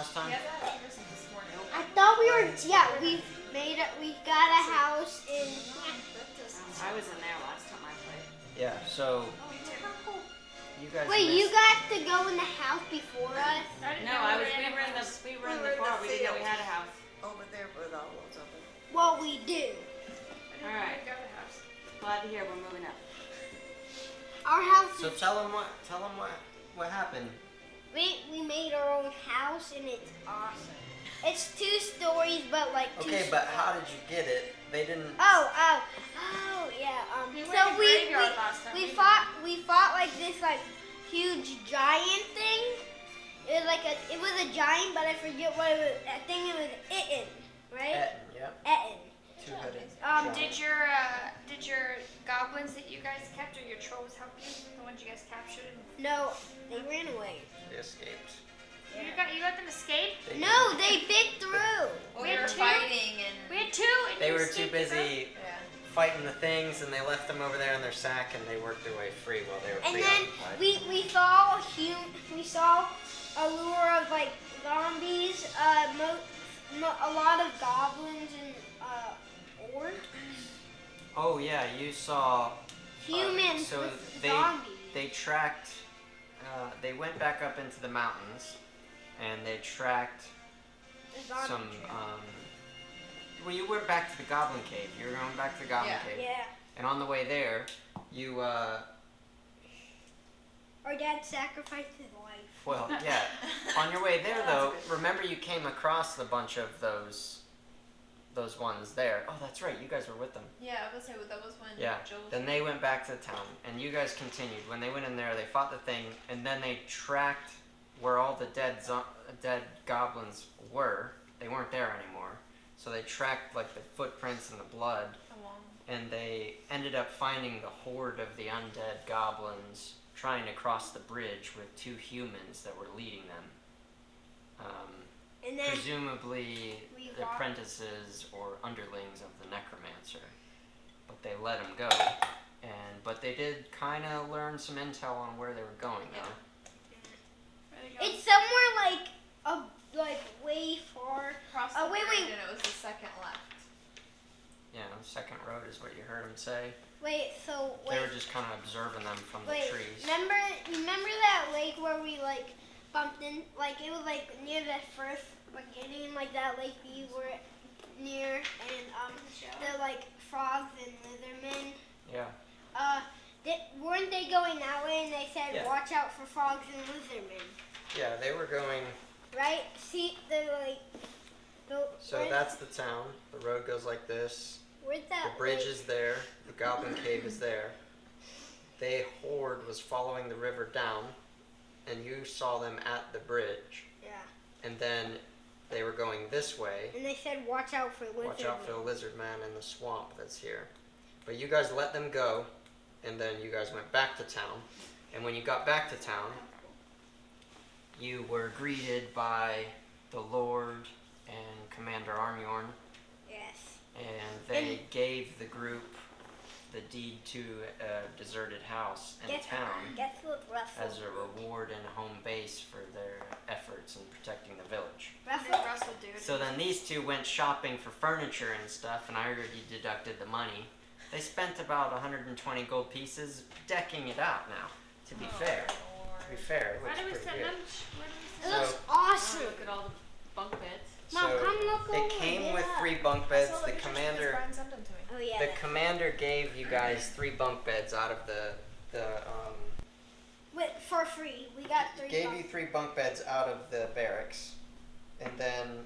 last time? Yeah, this morning. I thought we were. Yeah, we got a house in. I was in there last time I played. Yeah. So you guys. Wait, you got to go in the house before us? No, we were in the bar. We didn't know we had a house. Over there with all those open. Well, we do. All right. Glad to hear we're moving up. Our house. So tell them what happened. We made our own house and it's awesome. It's 2 stories, but like two. Okay, but how did you get it? They didn't. Oh, yeah. So we fought like this like huge giant thing. It was a giant, but I forget what it was. I think it was Itten, right? Etten, yeah. Etten. Two-headed. Did your goblins that you guys kept or your trolls help you? The ones you guys captured? No, they ran away. They escaped. You let them escape? No, they bit through. Well, We they had were 2. fighting and... We had 2. And They you were too escaped with them? busy fighting the things, and they left them over there in their sack, and they worked their way free while they were And then preoccupied. we saw a lure of like zombies, a lot of goblins and orcs. Oh yeah, you saw. Humans So with they zombies. they tracked. They went back up into the mountains, and they tracked The zombie some. trail. Well, you went back to the Goblin Cave. You were going back to the Goblin Cave, Yeah. and on the way there, you. Our dad sacrificed his life. Well, yeah. On your way there, though, remember you came across a bunch of those ones there. Oh, that's right. You guys were with them. Yeah, I was gonna say, that was when Yeah. Joel was... Then they went back to the town, and you guys continued. When they went in there, they fought the thing, and then they tracked where all the dead goblins were. They weren't there anymore, so they tracked like the footprints and the blood, and they ended up finding the horde of the undead goblins trying to cross the bridge with 2 humans that were leading them. And then Presumably we the walked- apprentices or underlings of the necromancer, but they let them go. But they did kind of learn some intel on where they were going, though. it's somewhere like way far. Across the wait, bridge wait. and it was the second left. Yeah, second road is what you heard him say. Wait, so They wait. were just kind of observing them from Wait, the trees. remember that lake where we like bumped in? Like it was like near the first beginning, like that lake we were near, and the like frogs and lizardmen. Yeah. Weren't they going that way? And they said, Yeah. watch out for frogs and lizardmen, Yeah, they were going. right? See the like. So that's the town. The road goes like this. Where's that? The bridge lake? is there. The Goblin Cave is there. They horde was following the river down, and you saw them at the bridge. Yeah. And then they were going this way. And they said, watch out for lizardmen. Watch out for the lizard man in the swamp that's here. But you guys let them go, and then you guys went back to town. And when you got back to town, you were greeted by the Lord and Commander Armyorn, Yes. and they gave the group the deed to a deserted house in town Guess what Russell as a reward and a home base for their efforts in protecting the village. Russell, dude. So then these two went shopping for furniture and stuff, and I already deducted the money. They spent about 120 gold pieces decking it out now, to be fair. To be fair, it Where looks do we pretty send good. them? It So- looks awesome. Look at all the bunk beds. Mom, So come look it over came with there. 3 bunk beds. The commander, Oh yeah. the commander gave you guys 3 bunk beds out of the Wait, for free. We got 3. gave bucks. you 3 bunk beds out of the barracks, and then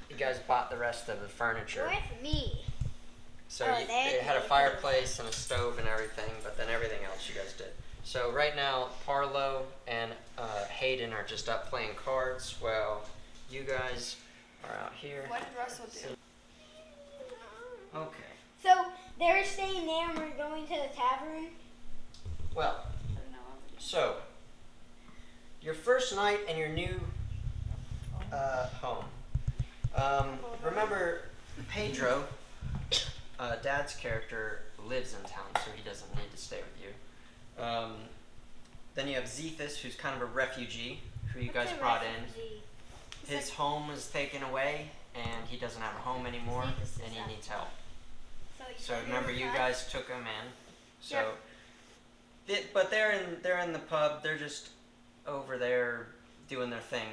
you guys bought the rest of the furniture. With me. So Oh, it had a fireplace and a stove and everything, but then everything else you guys did. So right now, Parlo and Hayden are just up playing cards while you guys are out here. What did Russell do? Okay. So they're staying there and we're going to the tavern. Well, so your first night in your new home. Remember, Pedro, Dad's character, lives in town, so he doesn't need to stay with you. Then you have Zethus, who's kind of a refugee, who you guys brought in, his home was taken away, and he doesn't have a home anymore, and he needs help. So remember, you guys took him in. So, but they're in the pub. They're just over there doing their thing.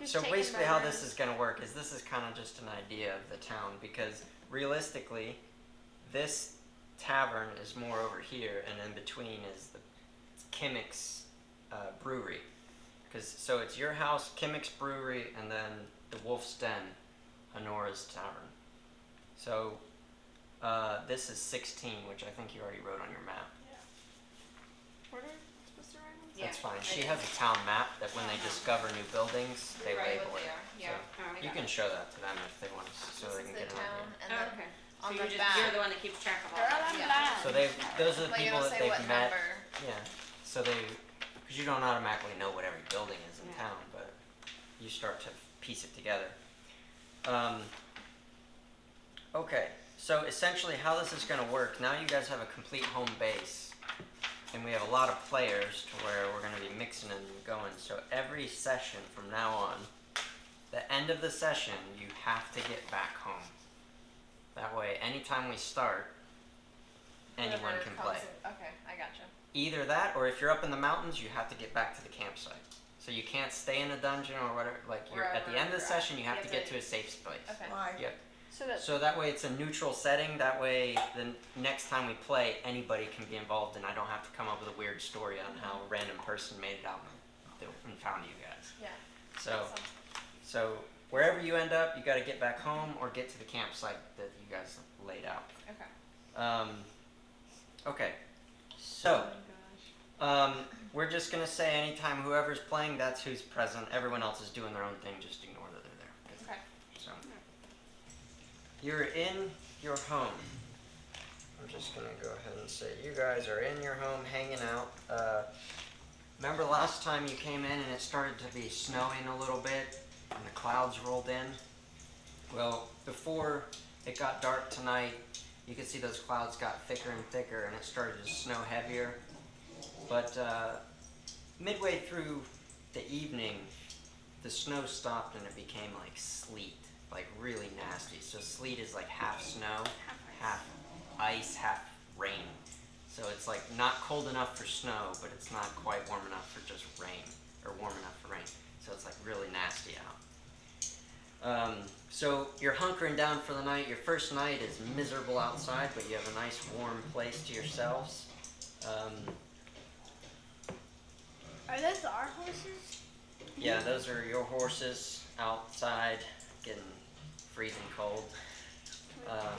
So basically, how this is going to work is this is kind of just an idea of the town, because realistically, this tavern is more over here, and in between is the Chessex brewery. So it's your house, Chessex brewery, and then the Wolf's Den, Honora's tavern. So this is 16, which I think you already wrote on your map. Where are we supposed to write them? That's fine. She has a town map that when they discover new buildings, they Write label what it. they are. Yeah. So you can show that to them if they want to, so they This can is get the an town, idea. and then Okay. on So the back. you're the one that keeps track of all Girl, that. I'm blind. So those are the But you people don't that say they've what met. number. Yeah. So because you don't automatically know what every building is in Yeah. town, but you start to piece it together. Okay. So essentially, how this is going to work? Now you guys have a complete home base, and we have a lot of players to where we're going to be mixing and going. So every session from now on, the end of the session, you have to get back home. That way, anytime we start, anyone Whoever can comes play. in- Okay, I gotcha. Either that, or if you're up in the mountains, you have to get back to the campsite. So you can't stay in a dungeon or whatever. Like you're at the end of the Wherever session, you have you to have get to- to a safe place. Okay. Yep. So that's So that way it's a neutral setting. That way the next time we play, anybody can be involved, and I don't have to come up with a weird story on how a random person made it out and found you guys. yeah. So wherever you end up, you got to get back home or get to the campsite that you guys laid out. Okay. Okay. So we're just gonna say anytime whoever's playing, that's who's present. Everyone else is doing their own thing. Just ignore that they're there. Okay. So you're in your home. I'm just gonna go ahead and say you guys are in your home, hanging out. Remember last time you came in and it started to be snowing a little bit, and the clouds rolled in? Well, before it got dark tonight, you could see those clouds got thicker and thicker, and it started to snow heavier. But midway through the evening, the snow stopped and it became like sleet, like really nasty. So sleet is like half snow, half ice, half rain. So it's like not cold enough for snow, but it's not quite warm enough for just rain, or warm enough for rain. So it's like really nasty out. So you're hunkering down for the night. Your first night is miserable outside, but you have a nice warm place to yourselves. Are those our horses? Yeah, those are your horses outside, getting freezing cold.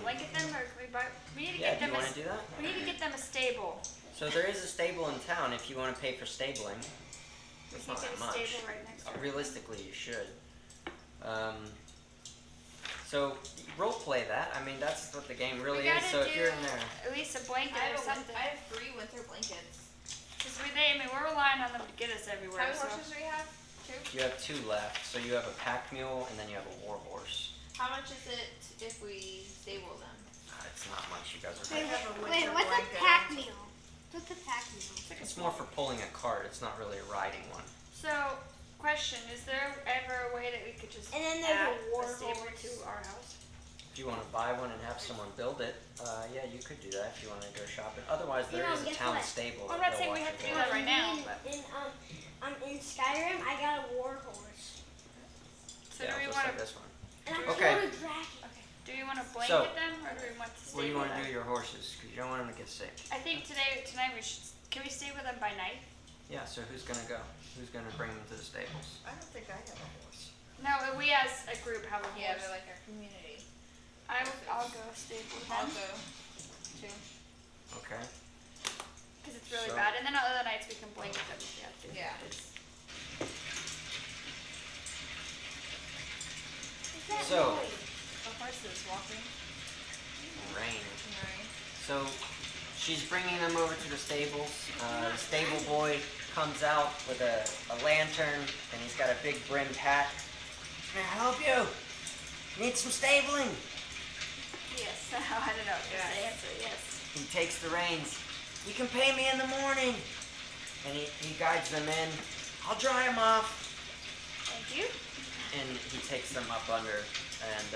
Blanket them, or can we buy? We need to Yeah, get do you them. want to do that? We need to get them a stable. So there is a stable in town if you want to pay for stabling. We It's can not get that a much. stable right next to it. Realistically, you should. So role play that. I mean, that's what the game really We is. gotta So if you're do in there, at least a blanket or something. I have 3 winter blankets. Because we're relying on them to get us everywhere. How many So horses do we have? 2? you have 2 left. So you have a pack mule and then you have a war horse. How much is it if we stable them? It's not much. You guys are. Wait, have a wait, winter what's blanket. a pack meal? What's a pack meal? It's more for pulling a cart. It's not really a riding one. So, question: is there ever a way that we could just And then there's add a war stable horse. to our house? If you want to buy one and have someone build it, yeah, you could do that if you want to go shopping. Otherwise, there You know, is a guess town what? stable. I'm that not they'll saying we watch have to your do horse. that right now, but In Skyrim, I got a war horse. so Yeah, do we just want like to this one. And I Okay. killed a dragon. do we want to blanket So, them or do we want to stay What do you with want to them? do to your horses? Because you don't want them to get sick. I think tonight we should. Can we stay with them by night? Yeah, so who's going to go? Who's going to bring them to the stables? I don't think I have a horse. No, we as a group have a horse. Yeah, they're like our community. I'll go stay with I'll them go too. Okay. because it's really So- bad. And then other nights we can blanket them if we have to. Yeah. It's- What's that So- noise? The horse is walking. Rain. Right. So she's bringing them over to the stables. The stable boy comes out with a lantern and he's got a big brimmed hat. Can I help you? Need some stabling? Yes. I don't know if Yes. the answer. Yes. He takes the reins. You can pay me in the morning. And he guides them in. I'll dry them off. you? And he takes them up under. And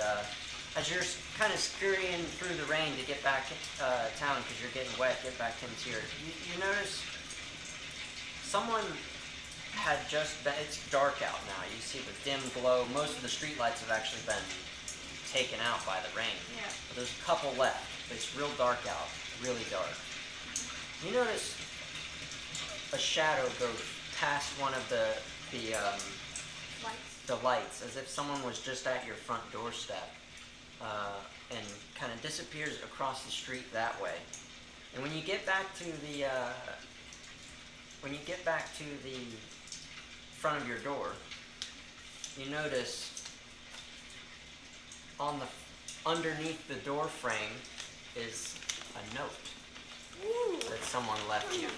as you're kind of scurrying through the rain to get back town because you're getting wet, get back into your... You notice someone had just been... It's dark out now. You see the dim glow. Most of the streetlights have actually been taken out by the rain. Yeah. But there's a couple left. But it's real dark out. Really dark. You notice a shadow go past one of the lights, as if someone was just at your front doorstep, and kind of disappears across the street that way. And when you get back to the front of your door, you notice underneath the door frame is a note that someone left you.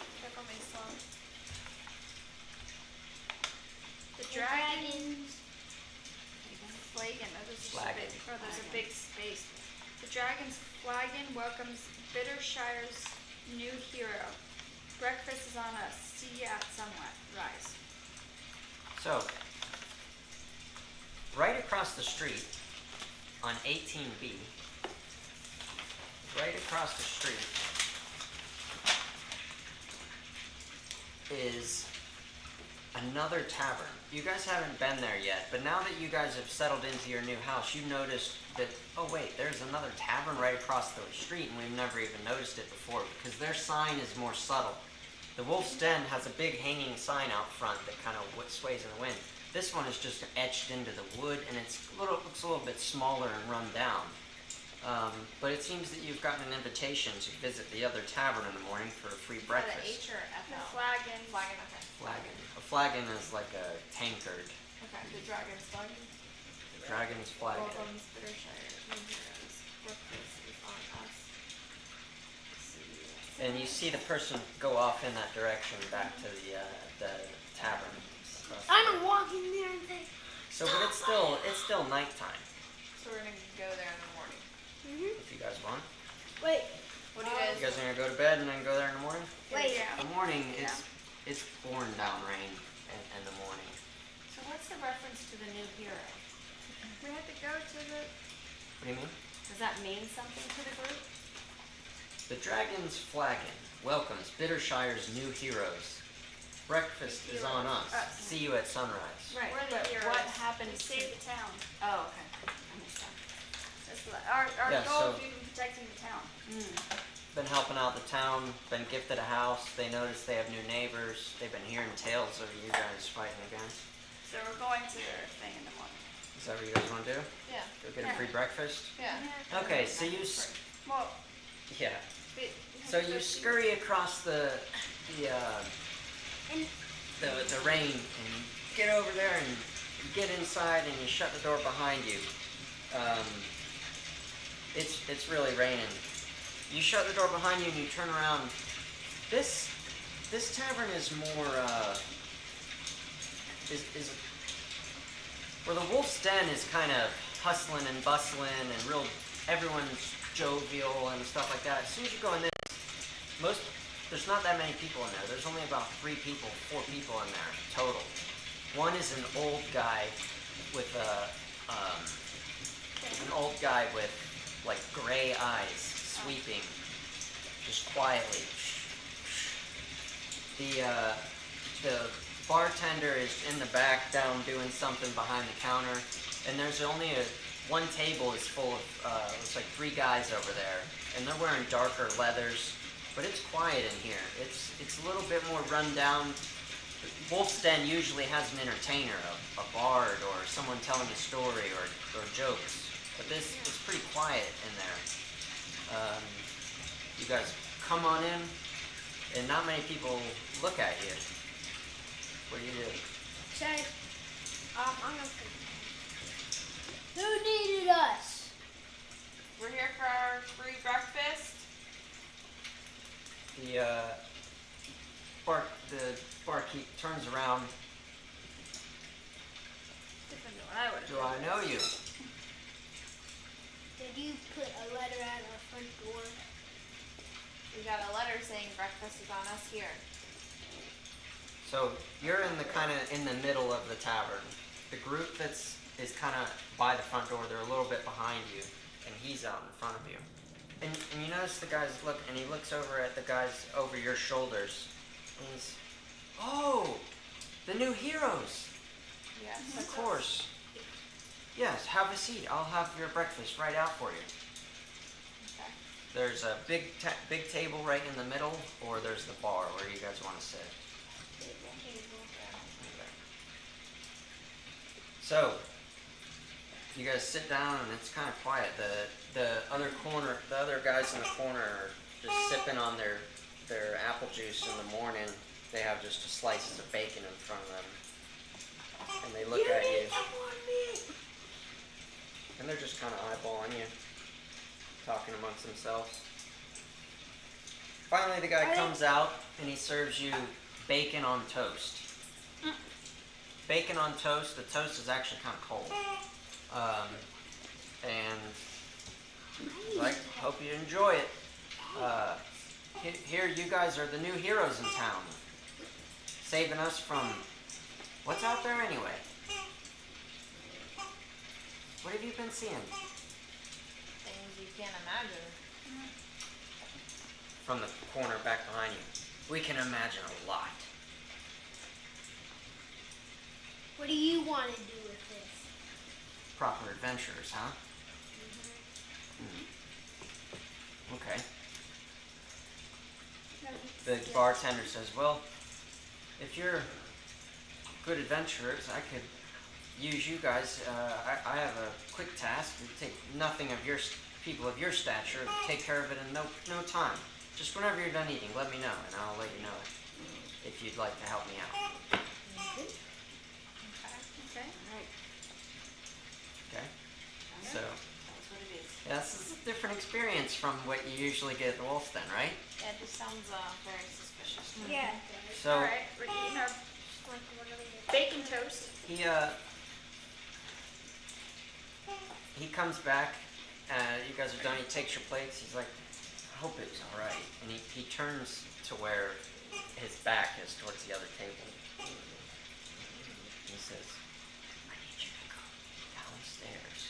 The dragon's Flagon. There's a big space. The dragon's Flagon welcomes Bittershire's new hero. Breakfast is on us. See you at sunrise. So, right across the street on 18B, right across the street is another tavern. You guys haven't been there yet, but now that you guys have settled into your new house, you noticed that, oh wait, there's another tavern right across the street, and we've never even noticed it before, because their sign is more subtle. The Wolf's Den has a big hanging sign out front that kind of sways in the wind. This one is just etched into the wood, and looks a little bit smaller and run down. But it seems that you've gotten an invitation to visit the other tavern in the morning for a free breakfast. Is that an H or The FL? Flagon. Flagon, okay. Flagon. A flagon is like a tankard. Okay. The dragon's flagon. The dragon's flagon. Welcomes Bittershire. New heroes. Breakfast is on us. And you see the person go off in that direction back to the tavern. I'm gonna walk in there and say, So, but it's still nighttime. So we're gonna go there in the morning. If you guys want. wait, What do you guys? You guys are gonna go to bed and then go there in the morning. wait. Yeah. The morning, it's pouring down rain in the morning. So what's the reference to the new hero? We had to go to the. What do you mean? Does that mean something to the group? The Dragon's Flagon welcomes Bittershire's new heroes. Breakfast is on us. See you at sunrise. Right. We're the But heroes. what happened We to? saved the town. Oh, okay. I understand. That's our Yeah, goal so- is protecting the town. Been helping out the town, been gifted a house. They notice they have new neighbors. They've been hearing tales of you guys fighting against. So we're going to their thing in the morning. Is that what you guys want to do? Yeah. Go get a free breakfast? Yeah. Okay, so Well, yeah. we So you scurry across the rain and you get over there and you get inside and you shut the door behind you. It's really raining. You shut the door behind you and you turn around. This tavern is more is where the Wolf's Den is kind of hustling and bustling and real everyone's jovial and stuff like that. As soon as you go in this, there's not that many people in there. There's only about 4 people in there total. One is an old guy with like gray eyes, sweeping, just quietly. The bartender is in the back down doing something behind the counter, and there's only one table is full of looks like 3 guys over there, and they're wearing darker leathers. But it's quiet in here. It's a little bit more run down. Wolf's Den usually has an entertainer, a bard, or someone telling a story or jokes. But this is pretty quiet in there. You guys come on in, and not many people look at you. What do you do? Say, I'm gonna. Who needed us? We're here for our free breakfast. The barkeep turns around. different than what I would have. Do I know you? Did you put a letter at our front door? We got a letter saying breakfast is on us here. So you're in the middle of the tavern. the group is kind of by the front door. They're a little bit behind you, and he's out in front of you. And you notice the guys look, and he looks over at the guys over your shoulders, and he's, oh, the new heroes. Yes. Of course. Yes, have a seat. I'll have your breakfast right out for you. Okay. There's a big table right in the middle, or there's the bar. Where do you guys want to sit? Okay. So, you guys sit down, and it's kind of quiet. The other guys in the corner are just sipping on their apple juice in the morning. They have just slices of bacon in front of them, and they look at you. And they're just kind of eyeballing you, talking amongst themselves. Finally, the guy comes out and he serves you bacon on toast. Bacon on toast. The toast is actually kind of cold. And he's like, hope you enjoy it. Here, you guys are the new heroes in town, saving us from what's out there anyway. What have you been seeing? Things you can't imagine. From the corner back behind you. We can imagine a lot. What do you want to do with this? Proper adventurers, huh? Okay. The bartender says, well, if you're good adventurers, I could use you guys. I have a quick task. It would take nothing of your people of your stature to take care of it in no time. Just whenever you're done eating, let me know, and I'll let you know if you'd like to help me out. Okay. Alright, Okay? So, that's what it is. yeah, this is a different experience from what you usually get at the Wolf's Den, right? Yeah, it just sounds very suspicious. Yeah. So, Alright, we're eating our bacon toast. he comes back, you guys are done, he takes your plates, he's like, I hope it was alright. And he turns to where his back is towards the other table. He says, I need you to go downstairs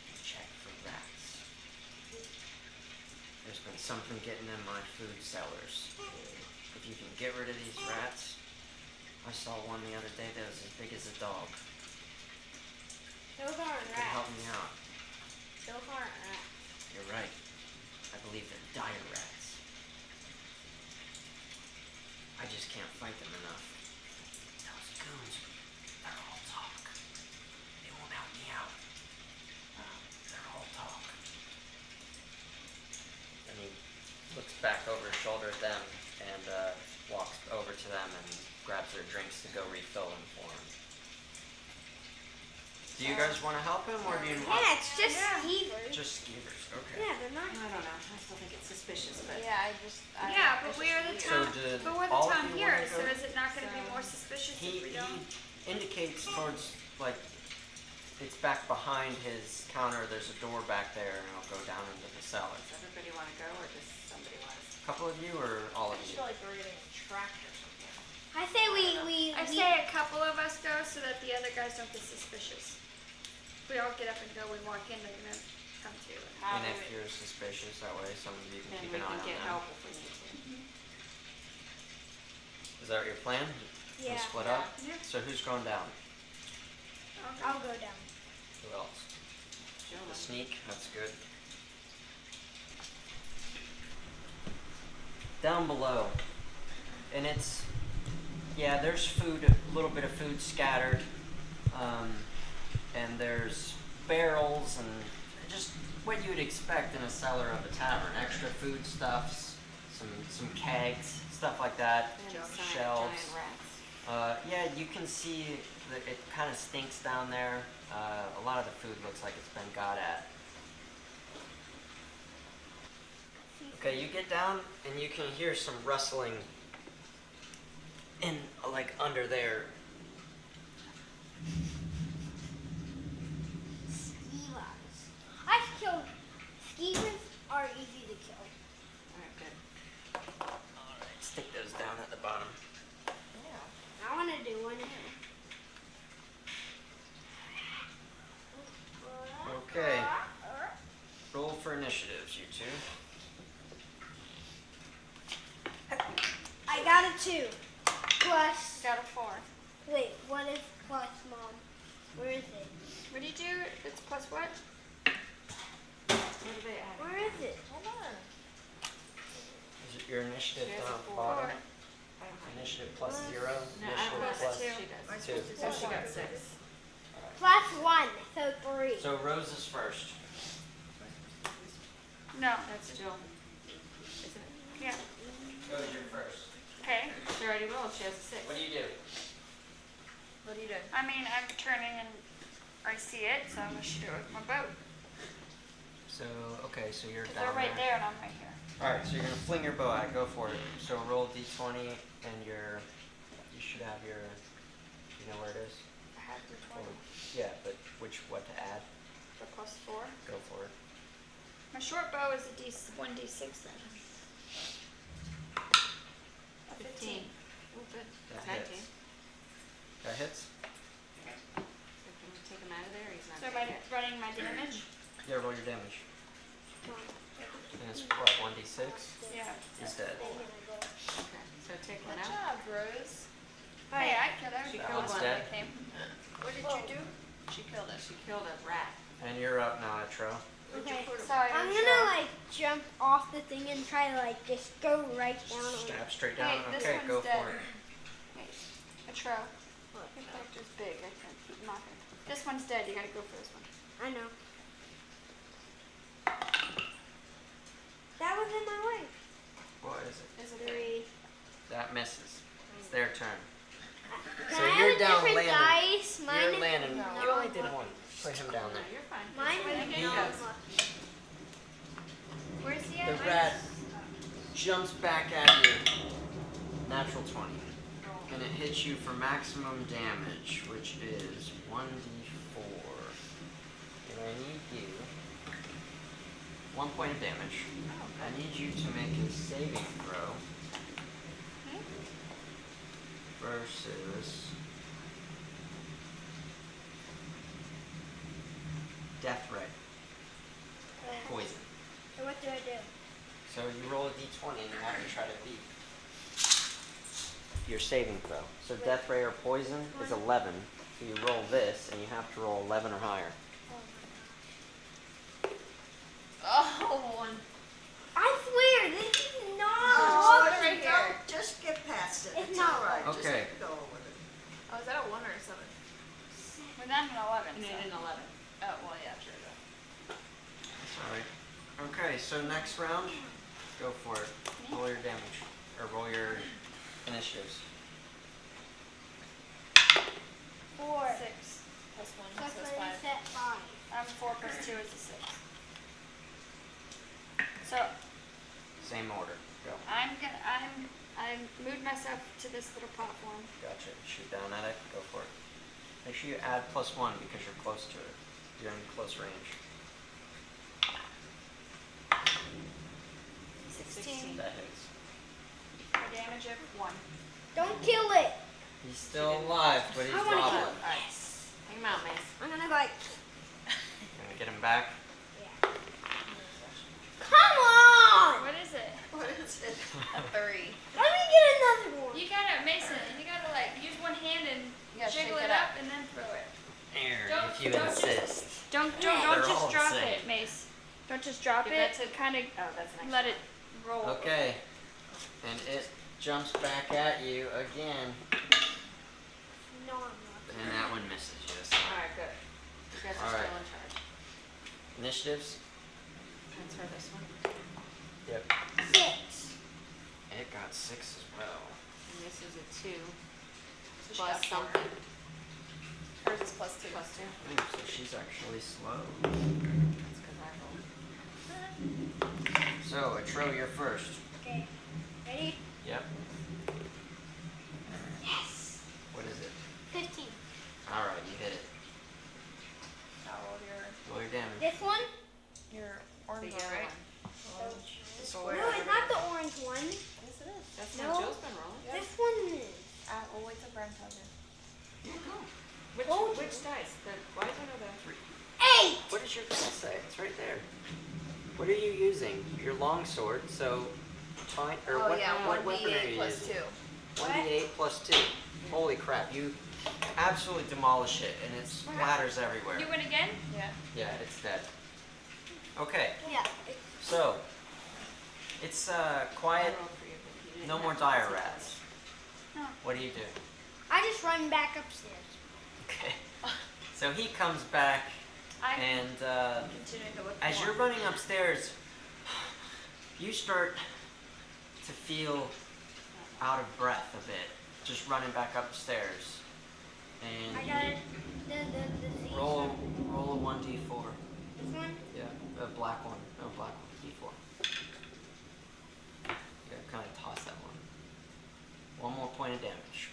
and check for rats. There's been something getting in my food cellars. If you can get rid of these rats, I saw one the other day that was as big as a dog. Those aren't It could help rats. me out. Those aren't rats. You're right. I believe they're dire rats. I just can't fight them enough. Those goons, they're all talk. They won't help me out. They're all talk. And he looks back over his shoulder at them and walks over to them and grabs their drinks to go refill them for him. Do you guys want to help him, or do you want... Yeah, it's just skeevers. Just skeevers, okay. Yeah, they're not. I don't know, I still think it's suspicious, but... Yeah, Yeah, but we're the So town. did But we're the all of town you here, wanna so go? is it not going to be more suspicious if we He don't? indicates towards, like, it's back behind his counter. There's a door back there, and it'll go down into the cellar. Does everybody want to go, or does somebody want to... A couple of you, or all of I just you? feel like we're getting tracked or something. I say we I say a couple of us go so that the other guys don't get suspicious. If we all get up and go, we walk in, they're going to come too. How And do if we- you're suspicious, that way some of you can Then keep we an eye can on get them. help if we need to. Is that your plan? Yeah. We'll split up? Yeah. So who's going down? I'll go down. Who else? Joe, The sneak, that's good. Down below, and it's, yeah, there's food, a little bit of food scattered, and there's barrels and just what you would expect in a cellar of a tavern. Extra foodstuffs, some kegs, stuff like that, and shelves. giant rats. Yeah, you can see that it kind of stinks down there. A lot of the food looks like it's been got at. Okay, you get down and you can hear some rustling in, like, under there. Skeevers. I've killed skeevers. Are easy to kill. Alright, good. Alright, stick those down at the bottom. I want to do one here. 2. I got a 2. Plus. Got a 4. Wait, what is plus, Mom? Where is it? What do you do? It's plus what? What do they add? Where is it? Hold on. Is it your initiative She has down a at the 4. bottom? I don't have Initiative plus 0. No, Initiative plus plus 2. 2. She does. So she got 6. Plus 1, so 3. So Rose is first. No. That's Jill. Isn't it? Yeah. Rose, you're first. Okay. She already rolled. She has a 6. What do you do? What are you doing? I mean, I'm turning and I see it, so I'm gonna shoot it with my bow. So, okay, so you're 'Cause down they're right there and I'm right here. Alright, so you're going to fling your bow out. Go for it. So roll d20 and you should have your, you know where it is? I have the 20. Yeah, but what to add? The plus 4. Go for it. My short bow is a 1d6 then. A 15. Oh, good. That That's 19. hits. That hits? So can we take him out of there? He's not So am gonna I hit. running my damage? Yeah, roll your damage. And it's what, 1d6? Yeah. He's dead. Okay. So take one Good out. job, Rose. Hey, I killed She everybody. killed One's one. dead. that came. What did you do? She killed it. She killed a rat. And you're up now, Etro. Okay, Sorry, I'm I'm gonna like jump off the thing and try to like just go right down on it. Stab straight down. Hey, this Okay, one's go dead. for it. Hey, a trow. Your character's big. I can't keep knocking. This one's dead. You gotta go for this one. I know. That was in my way. What is it? Is it 3. That misses. It's their turn. Can So I you're have a down different landing. dice? Mine You're is landing. No. You only did one. Put him down No, there. you're fine. Mine That's is the way the game not goes. lucky. Where's the The end? rat jumps back at you. Natural 20. And it hits you for maximum damage, which is 1d4. And I need you 1 point of damage. I need you to make a saving throw versus death ray, poison. So what do I do? So you roll a d20 and you have to try to beat your saving throw. So death ray or poison is 11. So you roll this and you have to roll 11 or higher. Oh, one. I swear, this is not Oh, lucky. don't just get past it. It's It's not all right. Okay. Just go with it. Oh, is that a 1 or a 7? We're not an 11. And So. then an 11. Oh, well, yeah, true though. Sorry. Okay, so next round, go for it. Roll your damage. Or roll your initiatives. 4. 6 plus 1, Plus so it's 5. what is that? 5. I'm 4 plus 2 is a 6. So Same order. Go. I moved myself to this little platform. Gotcha. Shoot down at it. Go for it. Make sure you add +1 because you're close to it. You're in close range. 16. That hits. For damage of 1. Don't kill it. He's still alive, but he's I wanna kill wobbling. it. Yes. Take him out, Mace. I'm gonna go like, Gonna get him back. come on! What is it? What is it? A 3. Let me get another one. You gotta, Mason, you gotta like use one hand and Yeah, jiggle shake it it up and then throw it. Aaron, Don't- if you don't just- insist. Don't They're all just drop the it, same. Mace. Don't just drop Give it. that to- Kind of Oh, that's an extra. let it roll. Okay. And it jumps back at you again. No, I'm not. And that one misses you. Alright, good. You guys are All still right. in charge. Initiatives? Transfer this one. Yep. 6. It got 6 as well. And this is a 2. So she Plus got 4. something. Hers is plus 2. Plus 2. Ooh, so she's actually slow. That's because I rolled. So, Atro, you're first. Okay. Ready? Yep. Yes. What is it? 15. Alright, you hit it. Now roll Roll your damage. This one? your The orange one, yellow right? one. Orange. Just No, roll it's not the orange one. Yes, it is. That's No. how Jill's been rolling. Yep. This one is. We'll wait till Brian tells you. Which, Told you. which dice? The white one or the... 8. What does your dice say? It's right there. What are you using? Your longsword, so fine. Or Oh what, yeah, what weapon are you 1d8 plus using? 2. 1d8 plus 2. Holy crap, you absolutely demolish it and it splatters everywhere. You win again? Yeah. Yeah, it's dead. Okay, Yeah. so it's quiet, no more dire rats. No. What do you do? I just run back upstairs. Okay. So he comes back and Continuing to look as more. you're running upstairs, you start to feel out of breath a bit, just running back upstairs. And I got it. The Z. roll a 1d4. This one? Yeah, a black one. No, black one. D4. You gotta kind of toss that one. One more point of damage.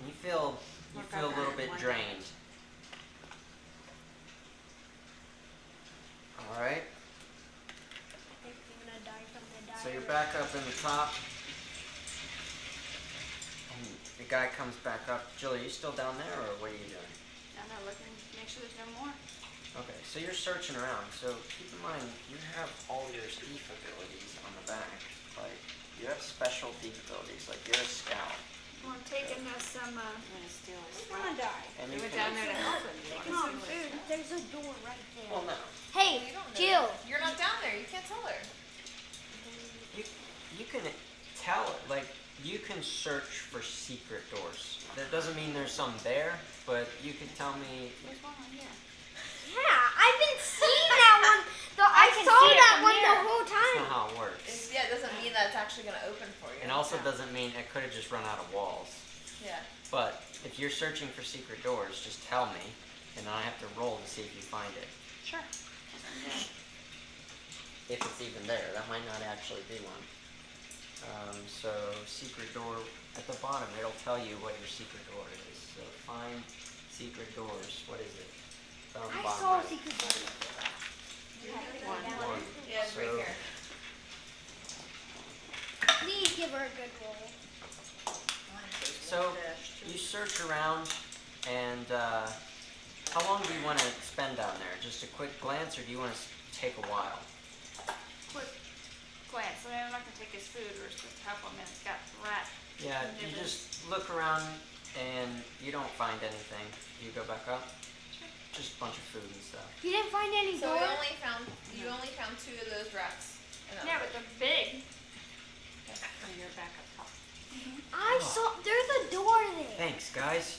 And you feel a little bit drained. All right. I think you're gonna die from the So you're diarrhea. back up in the top. And the guy comes back up. Jill, are you still down there, or what are you doing? I'm not looking to make sure there's no more. Okay, so you're searching around. So keep in mind, you have all your thief abilities on the back. Like, you have special thief abilities. Like, you're a scout. Well, I'm taking us some, I'm gonna steal his I'm gonna die. And We you went can, down there to help him. You Come wanna on, steal his food. stuff? There's a door right there. well, no. Hey, You don't know Jill. that. You're not down there. You can't tell her. You can tell, like, you can search for secret doors. That doesn't mean there's some there, but you can tell me. there's one right here. Yeah, I've been seeing that one. I can saw see it that from one here. the whole That's time. not how it works. Yeah, it doesn't mean that it's actually going to open for you. And also doesn't mean it could have just run out of walls. Yeah. But if you're searching for secret doors, just tell me, and then I have to roll to see if you find it. Sure. If it's even there, that might not actually be one. So secret door at the bottom, it'll tell you what your secret door is. So find secret doors. What is it? It's on the I bottom saw a right. secret door. One. Yeah, it's right So- here. Please give her a good roll. So you search around, and how long do you want to spend down there? Just a quick glance, or do you want to take a while? Quick glance. I mean, I'm not gonna take his food. We're supposed to help him, and it's got rat. Yeah, you just look around, and you don't find anything. Do you go back up? Just a bunch of food and stuff. You didn't find any So door? you only found 2 of those rats. And that Yeah, was but they're big. Oh, you're back up top. I saw. There's a door there. Thanks, guys.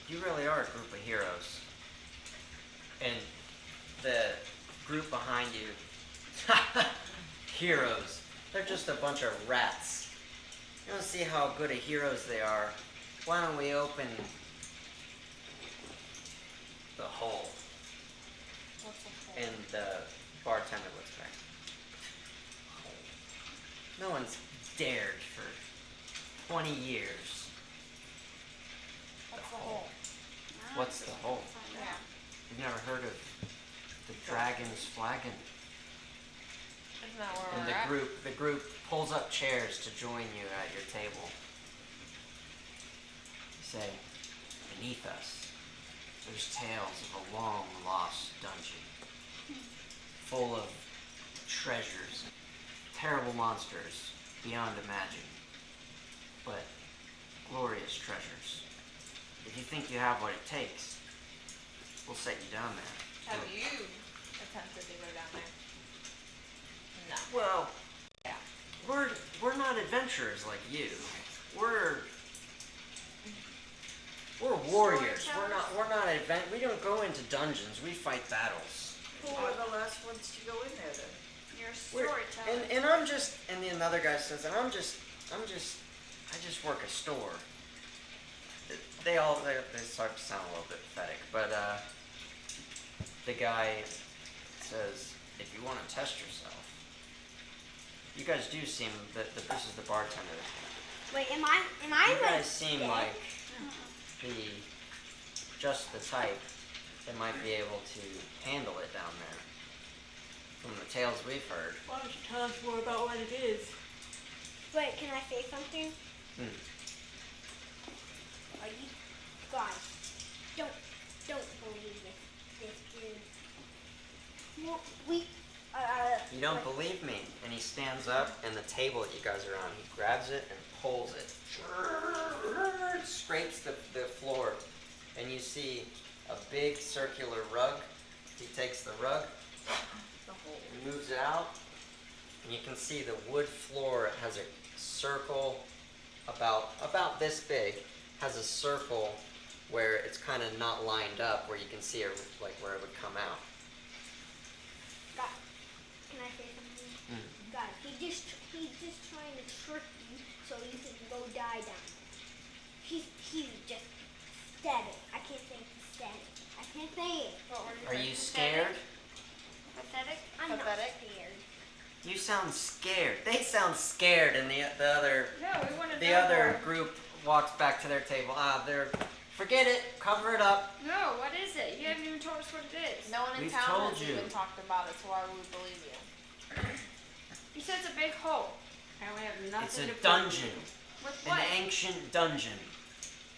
You really are a group of heroes. And the group behind you, heroes. They're just a bunch of rats. You want to see how good of heroes they are? Why don't we open the hole? What's a hole? And the bartender looks back. No one's dared for 20 years. What's the hole? What's the hole? Yeah. You've never heard of the dragon's Flagon? Isn't that where And we're at? the group pulls up chairs to join you at your table. You say, beneath us, there's tales of a long lost dungeon, full of treasures, terrible monsters beyond imagine, but glorious treasures. If you think you have what it takes, we'll set you down there. Have you attempted to go down there? No. Well, we're not adventurers like you. We're warriors. We're not we don't go into dungeons. We fight battles. Who were the last ones to go in there then? You're a We're- storyteller. and I'm just, and the another guy says, I just work a store. They start to sound a little bit pathetic, but the guy says, if you want to test yourself, you guys do seem that this is the bartender. Wait, am I You like guys seem dead? like just the type that might be able to handle it down there. From the tales we've heard. Why don't you tell us more about what it is? Wait, can I say something? You guys, don't believe this dude. We. You don't believe me? And he stands up, and the table that you guys are on, he grabs it and pulls it. Scrapes the floor, and you see a big circular rug. He takes the rug, moves it out, and you can see the wood floor has a circle about this big, has a circle where it's kind of not lined up, where you can see it, like where it would come out. Can I say something? God, he's just trying to trick you so you can go die down. He's just static. I can't say he's static. I can't say it. Are you scared? Pathetic? I'm not scared. You sound scared. They sound scared, and the other No, we want to the other group walks back to their table. Forget it. Cover it up. No, what is it? You haven't even told us what it is. No one in We've town told has you. even talked about it, so why would we believe you? You said it's a big hole. And we have nothing It's to a prove. dungeon, With an what? ancient dungeon.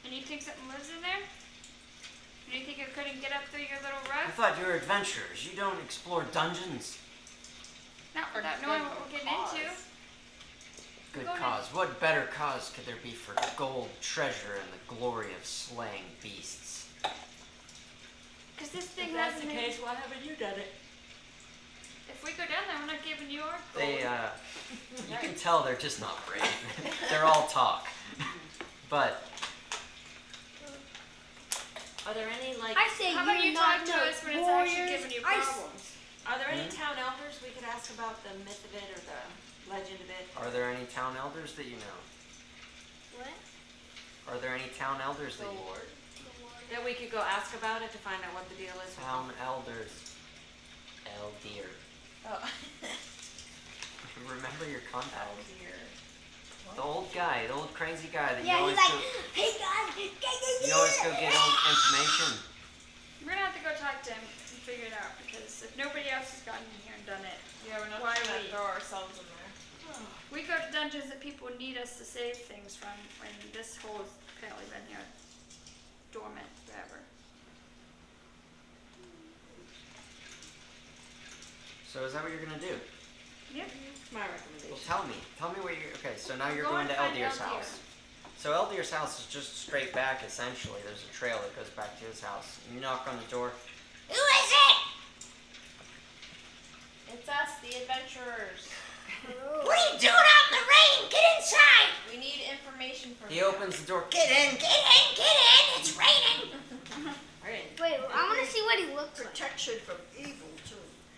And you think something lives in there? And you think it couldn't get up through your little I rug? thought you were adventurers. You don't explore dungeons. Not without knowing what we're getting into. Good Go cause. What better cause could there be for gold, treasure, and the glory of slaying beasts? Because this thing If that's the hasn't case, why haven't you done it? If we go down there, we're not giving you our gold. They, you can tell they're just not brave. They're all talk. But Are there any, like, I say How about you're you not talk to no us when it's actually warriors. giving you I s- problems? are there any town elders we could ask about the myth of it or the legend of it? are there any town elders that you know? What? Are there any town elders that you know? That we could go ask about it to find out what the deal is? Town elders. Eldir. Oh. Remember your contact. Dear. The old guy, the old crazy guy that you Yeah, always he's like, go, hey guys, you always go get old information. We're gonna have to go talk to him and figure it out because if nobody else has gotten in here and done it, Yeah, we're not Why just gonna we? throw ourselves in there. we go to dungeons that people need us to save things from when this hole has apparently been here dormant forever. So is that what you're gonna do? Yep. My Well, recommendation. tell me where you're. Okay, so now you're Go going and to find Eldir's Eldir. house. So Eldir's house is just straight back. Essentially, there's a trail that goes back to his house. You knock on the door. Who is it? It's us, the adventurers. What are you doing out in the rain? Get inside. We need information from He you. opens the door. Get in, get in, get in. It's raining. Alright. Wait, I want to see what he looks like. Protection from evil, too.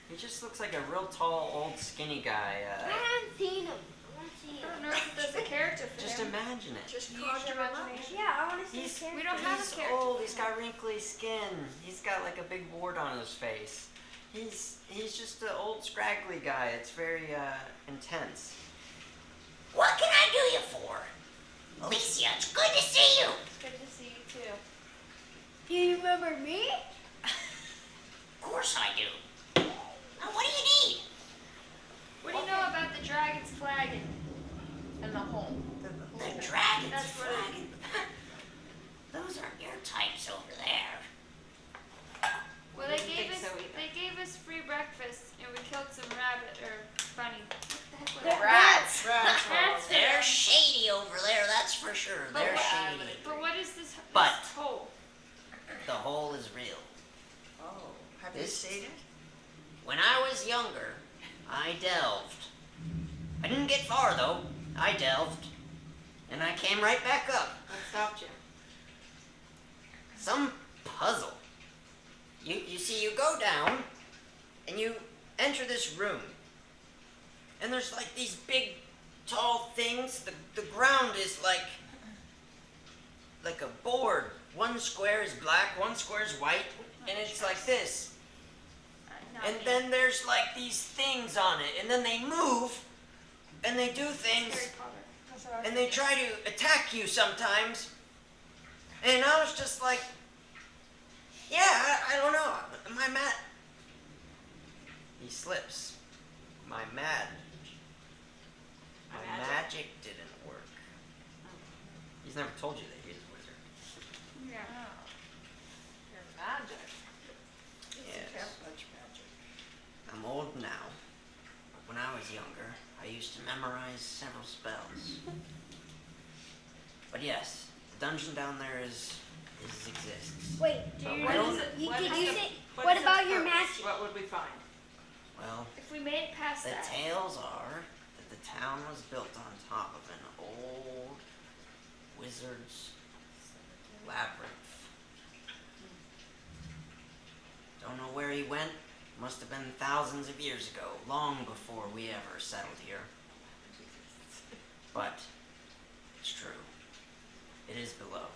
He just looks like a real tall, old, skinny guy. I haven't seen him. I want to see I him. don't know if there's a character for Just him. imagine it. Just Use conjure your him up. imagination. Yeah, I want to see He's- his We character. don't have a He's character. old. He's got wrinkly skin. He's got like a big wart on his face. He's just an old, scraggly guy. It's very intense. What can I do you for? Alicia, it's good to see you. It's good to see you too. Do you remember me? Of course I do. Now, what do you need? What do you know about the dragon's flagon? And the hole. The dragon's That's what it- flagon. Those aren't your types over there. Well, they Didn't gave think us so either. they gave us free breakfast and we killed some rabbit or bunny. What the heck was They're that? Rats. Rats. They're shady over there, that's for sure. But They're what- shady. But what is this But- hole? The hole is real. Oh, have you This- seen it? When I was younger, I delved. I didn't get far though. I delved. And I came right back up. What stopped you? Some puzzle. You see, you go down and you enter this room. And there's like these big, tall things. The ground is like a board. One square is black, one square is white, and it's like this. Not And me. then there's like these things on it, and then they move, and they do things, Harry Potter. and they try to attack you sometimes. And I was just like, yeah, I don't know. My mat. He slips. My magic didn't work. He's never told you that he's a wizard. Yeah. Your magic. Doesn't Yes. have much magic. I'm old now. When I was younger, I used to memorize several spells. But yes, the dungeon down there exists. Wait, what about your magic? What would we find? Well, If we made it past the that. tales are that the town was built on top of an old wizard's labyrinth. Don't know where he went. Must have been thousands of years ago, long before we ever settled here. But it's true. It is below.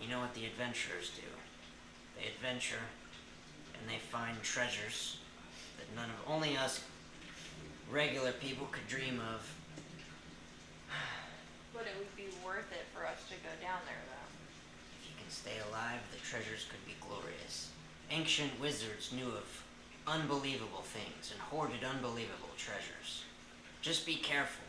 You know what the adventurers do? They adventure and they find treasures that only us regular people could dream of. But it would be worth it for us to go down there, though. If you can stay alive, the treasures could be glorious. Ancient wizards knew of unbelievable things and hoarded unbelievable treasures. Just be careful.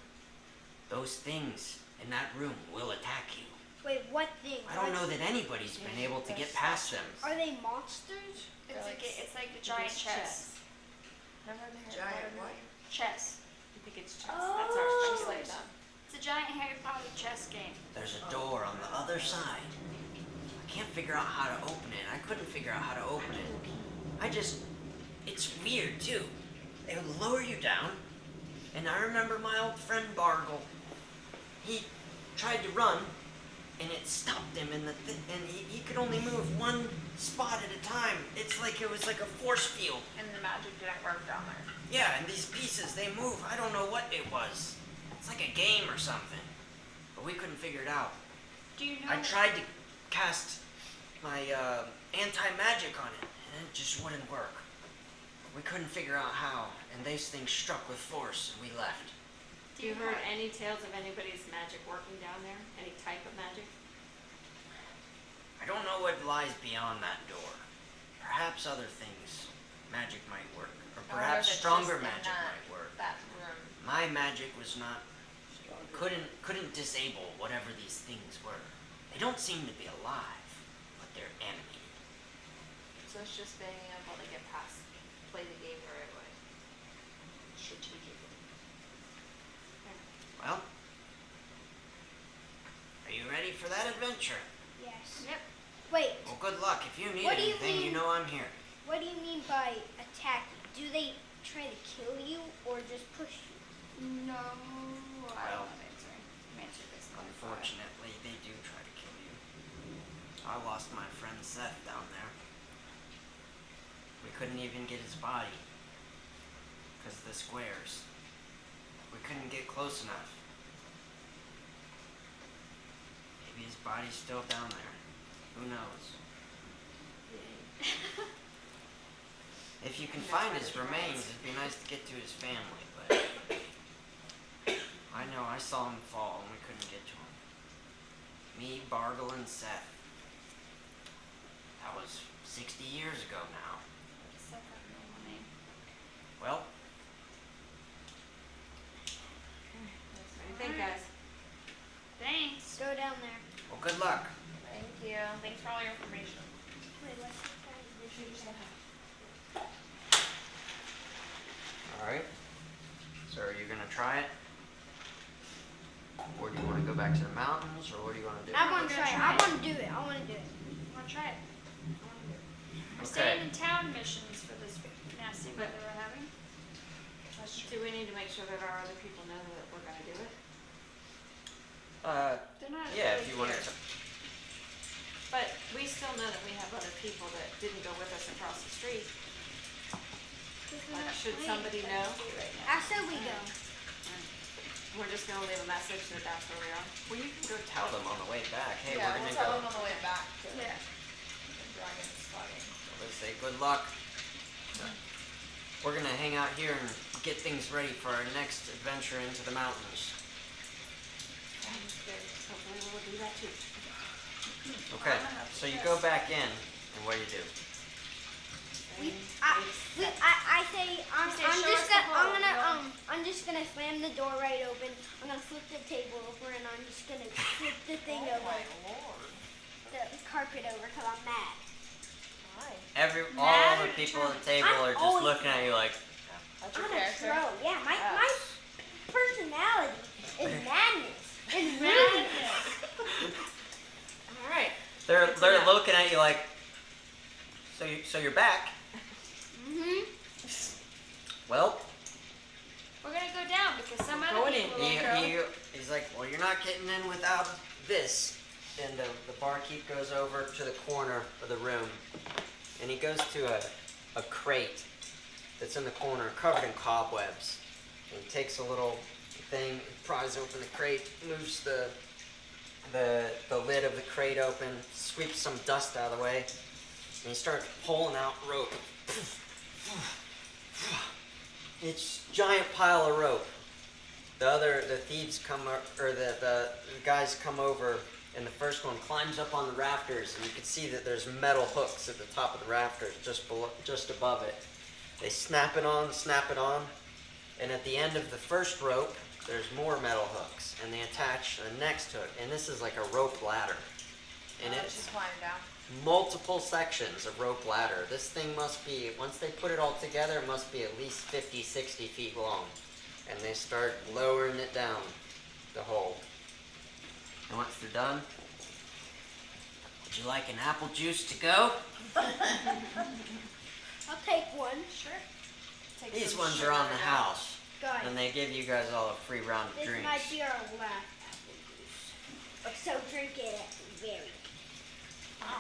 Those things in that room will attack you. Wait, what thing? I don't know that anybody's been able to get past them. Are they monsters? It's like a giant chess. Giant what? Chess. I think it's chess. Oh. That's our speculation. It's a giant Harry Potter chess game. There's a door on the other side. I can't figure out how to open it. I couldn't figure out how to open it. It's weird too. They would lower you down, and I remember my old friend Bargle. He tried to run, and it stopped him, and he could only move one spot at a time. It was like a force field. And the magic didn't work down there. Yeah, and these pieces, they move. I don't know what it was. It's like a game or something. But we couldn't figure it out. Do you know? I tried to cast my anti-magic on it, and it just wouldn't work. We couldn't figure out how, and these things struck with force, and we left. Have you heard any tales of anybody's magic working down there? Any type of magic? I don't know what lies beyond that door. Perhaps other things, magic might work, or perhaps stronger magic might work. That room. My magic was not, couldn't disable whatever these things were. They don't seem to be alive, but they're animated. So it's just being able to get past, play the game the right way. Strategically. Well, are you ready for that adventure? Yes. Yep. Wait, Well, good luck. If you need What do you anything, you mean? know I'm here. what do you mean by attacking? Do they try to kill you or just push you? No. I Well, don't know the answer. I'm answering this. Unfortunately, they do try to kill you. I lost my friend Seth down there. We couldn't even get his body because of the squares. We couldn't get close enough. Maybe his body's still down there. Who knows? If you can find his remains, it'd be nice to get to his family, but I know I saw him fall and we couldn't get to him. Me, Bargle, and Seth. That was 60 years ago now. Except that normal name. Well, What do you think, guys? Thanks. Go down there. well, good luck. Thank you. Thanks for all your information. Wait, what's that? Alright. So are you going to try it? Or do you want to go back to the mountains, or what do you want to do? I want to try it. I want to do it. I want to do it. Want to try it? We're Okay. staying in town missions for this nasty weather we're having. Do we need to make sure that our other people know that we're going to do it? They're not. Yeah, really if you want here. to. But we still know that we have other people that didn't go with us across the street. Like, should somebody know? I said we go. We're just going to leave a message that that's where we are. Well, you can go tell them on the way back. Hey, Yeah, we're we'll going to tell go. them on the way back to Yeah. the dragon spotting. Let's say good luck. We're going to hang out here and get things ready for our next adventure into the mountains. Hopefully we'll do that too. Okay, so you go back in, and what do you do? I say I'm Say, show us just the hole, I'm just gonna slam the door right open. I'm gonna flip the table over and I'm just gonna flip the thing over, the carpet over because I'm mad. Why? All Mad the or people at the determined? table I'm are just always looking at you like, That's your I'm a character. troll. Yeah, my personality is madness. It's Madness. madness. All right. They're looking at you like, so you're back. Mhm. Well, We're gonna go down because some other Going people in. will go. he's like, well, you're not getting in without this. And the barkeep goes over to the corner of the room, and he goes to a crate that's in the corner, covered in cobwebs. And he takes a little thing, pries open the crate, moves the lid of the crate open, sweeps some dust out of the way, and he starts pulling out rope. It's a giant pile of rope. The thieves come, or the guys come over, and the first one climbs up on the rafters, and you can see that there's metal hooks at the top of the rafters, just above it. They snap it on, and at the end of the first rope, there's more metal hooks, and they attach the next hook, and this is like a rope ladder. And it's She's climbing down. multiple sections of rope ladder. This thing must be, once they put it all together, it must be at least 50, 60 feet long. And they start lowering it down the hole. And once they're done, would you like an apple juice to go? I'll take one. Sure. Take These some ones are on the sugar. house. Guys, And they give you guys all a free round of this drinks. might be our last apple juice. So drink it at the very.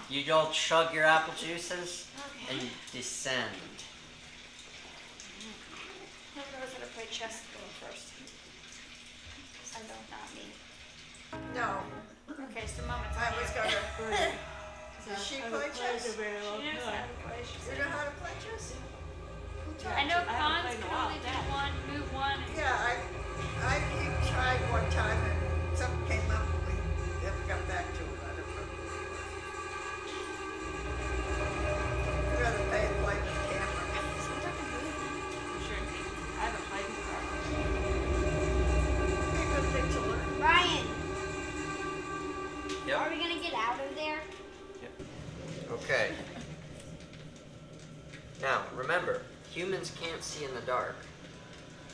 You all chug your apple juices and descend. Who knows how to play chess going first? I don't, not me. No, Okay, so Mama's I was gonna. Does she play chess? She knows how to play. You know how to play chess? I know I haven't pawns played in a can while. only do one, move one. and- Yeah, I tried one time and something came up and we never got back to it. I don't know. I'd rather play with the camera. Sure. I haven't played in forever. Be a good thing to learn. Ryan, Yep. are we gonna get out of there? Okay. Now, remember, humans can't see in the dark.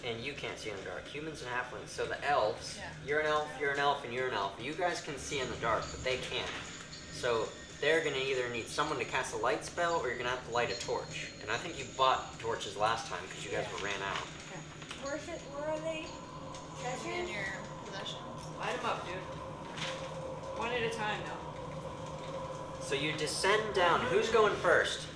And you can't see in the dark. Humans and halflings. So the elves, you're an elf, and you're an elf. You guys can see in the dark, but they can't. So they're going to either need someone to cast a light spell, or you're going to have to light a torch. And I think you bought torches last time, because you guys were ran out. Where are they? In your possession. Light them up, dude. One at a time, now. So you descend down. Who's going first?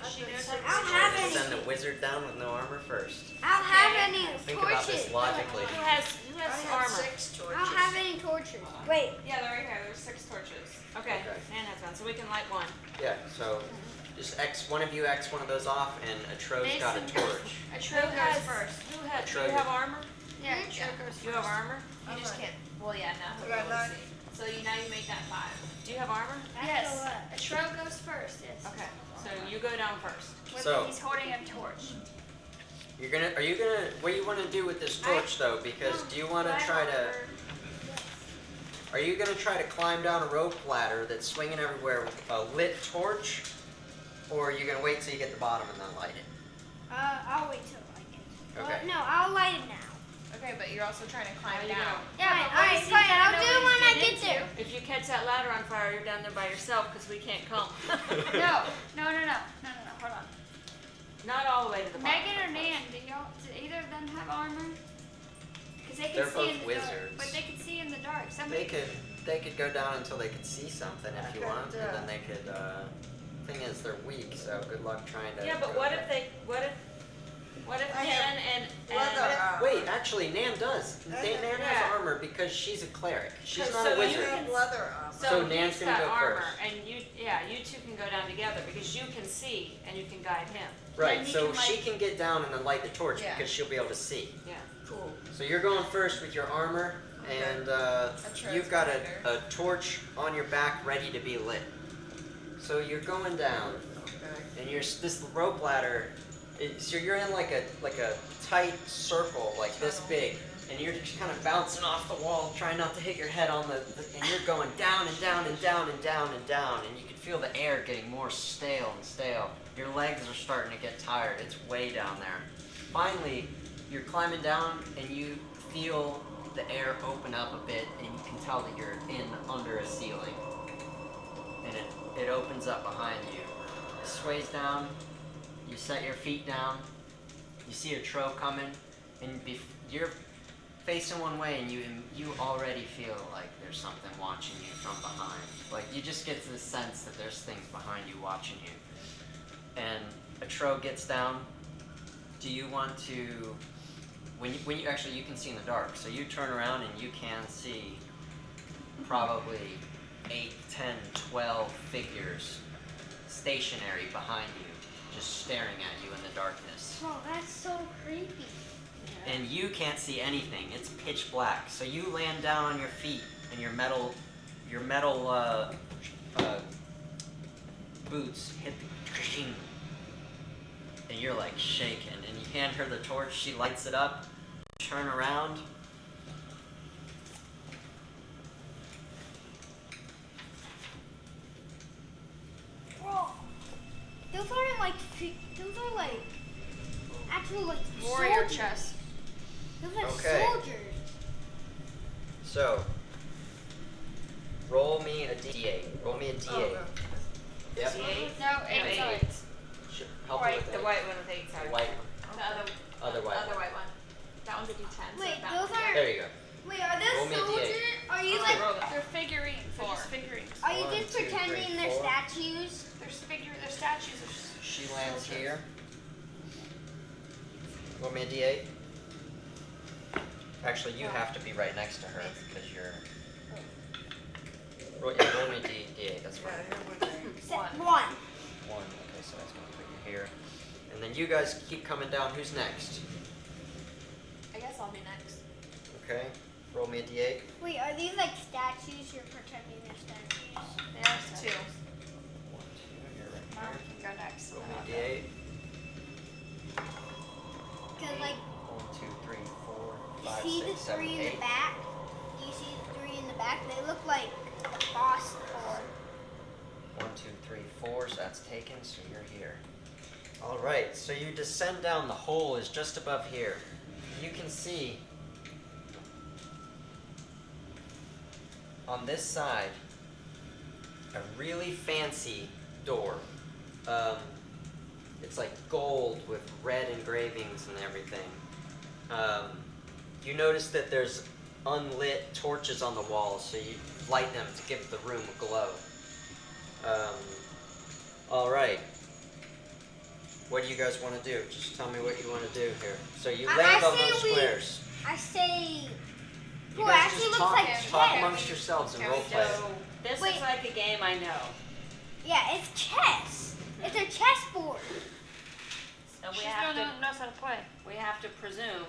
She knows I how don't to have Send any. the wizard down with no armor first. I don't have any Think about torches. this logically. Who has I have armor? 6 torches. I don't have any torches. Wait, Yeah, they're right here. There's 6 torches. Okay. Okay. Nan has one, so we can light one. Yeah, so just one of you X one of those off, and Atro's got a Mason. torch. A Tro goes first. Who has? Do Trojan. you have armor? Yeah, a Tro goes You have first. armor? You just can't. Well, yeah, now he'll Got be able to none. see. So now you make that 5. Do you have armor? Yes, a Tro goes first, yes. Okay. So you go down first. With, So- he's holding a torch. Are you gonna, what do you wanna do with this torch though? Because do you wanna try to, are you gonna try to climb down a rope ladder that's swinging everywhere with a lit torch? Or are you gonna wait till you get the bottom and then light it? I'll wait till I get. Okay. No, I'll light it now. Okay, but you're also trying to climb How you down. Yeah, but alright, he's fine. gotta I'll know do it what when I he's get getting there. If you catch that ladder on fire, you're down there by yourself because we can't come. No, hold on. Not all the way to the bottom. Megan or Nan, do either of them have armor? Because they can They're see both in the dark. wizards. But they can see in the dark. Somebody They could go down until they could see something if you Okay, want, and then they could, thing is, they're weak, so good luck trying to. Yeah, but go what there. if they? What if I have Nan leather armor. Wait, actually, Nan does. Nan has Yeah. armor because she's a cleric. She's So not a you I wizard. have leather armor. So Nan's he's gonna got go armor, first. and you two can go down together because you can see and you can guide him. Right, Then he so can, she like- can get down and then light the torch Yeah. because she'll be able to see. Yeah. Cool. So you're going first with your armor, Okay. and Tro's you've got behind a torch on your back ready to be lit. So you're going down, Okay. and this rope ladder. So you're in like a tight circle, like this big, and you're just kind of bouncing off the wall, trying not to hit your head on and you're going down and down and down and down and down, and you can feel the air getting more stale and stale. Your legs are starting to get tired. It's way down there. finally, you're climbing down and you feel the air open up a bit, and you can tell that you're under a ceiling. And it opens up behind you. It sways down, you set your feet down, you see a troll coming, and you're facing one way, and you already feel like there's something watching you from behind. Like, you just get this sense that there's things behind you watching you. And a troll gets down. Do you want to... When you actually, you can see in the dark, so you turn around and you can see probably 8, 10, 12 figures stationary behind you, just staring at you in the darkness. Oh, that's so creepy. And you can't see anything. It's pitch black. So you land down on your feet, and your metal boots hit the and you're like shaking. And you hand her the torch. She lights it up. Turn around. Bro, those are like actual like Warrior soldiers. chest. Those are Okay. soldiers. So, roll me a d8. Roll me a d8. Oh, Yep. No, 8 sides. Sure. Help me with The it. white one with 8 The sides. white one. The Other white other one. white one. That one's a D10. so Wait, that those one. are. There you go. Wait, are Roll those me a D8. soldiers? Are you Okay, like? roll it. They're figurines. They're just figurines. Are you 1, just 2, pretending 3, they're 4. statues? They're statues of. She lands here. Roll me a d8. Actually, you have to be right next to her because you're. Roll me a d8. That's fine. One. 1. Okay, so that's going to put you here. And then you guys keep coming down. Who's next? I guess I'll be next. Okay. Roll me a d8. Wait, are these like statues? You're pretending they're statues? There's 2. 1, 2. You're right Mom here. can go next. Roll me a d8. Cause like, 1, 2, 3, 4, you 5, see 6, the 7, 3 in 8. the back? Do you see the 3 in the back? They look like a boss or. 1, 2, 3, 4. So that's taken. So you're here. All right. So you descend down. The hole is just above here. You can see on this side a really fancy door. It's like gold with red engravings and everything. You notice that there's unlit torches on the walls, so you light them to give the room a glow. All right. What do you guys want to do? Just tell me what you want to do here. So you land on those squares. I say. You Boy, guys actually just looks talk, like talk chess. amongst yourselves and role play. So this Wait. is like a game I know. Yeah, it's chess. It's a chessboard. So we She's have the one to who knows how to play. presume.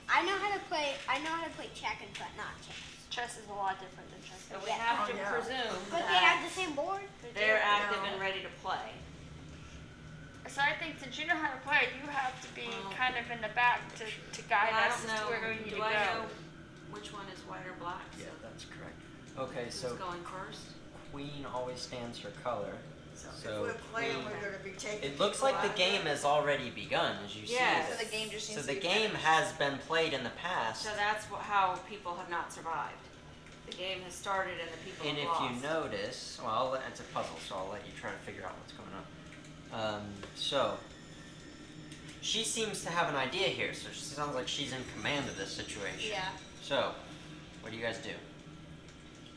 I know how to play checkers, but not chess. Chess is a lot different than chess. So we have to Oh, yeah. presume But they that have the same board. they're Yeah. active and ready to play. So I think since you know how to play, you have to be Well, kind of in the back to guide I us don't as know. to where we need to Do go. I know which one is white or black? Yeah, that's correct. Okay, Who's so going first? Queen always stands her color. So if So we're playing, Queen. we're gonna be taking. It looks people like the out game has already begun, as you Yes. see. So the game just So needs the to be game finished. has been played in the past, So that's how people have not survived. The game has started and the people and have if lost. you notice, well, it's a puzzle, so I'll let you try to figure out what's going on. So she seems to have an idea here, so she sounds like she's in command of this situation. Yeah. So, what do you guys do?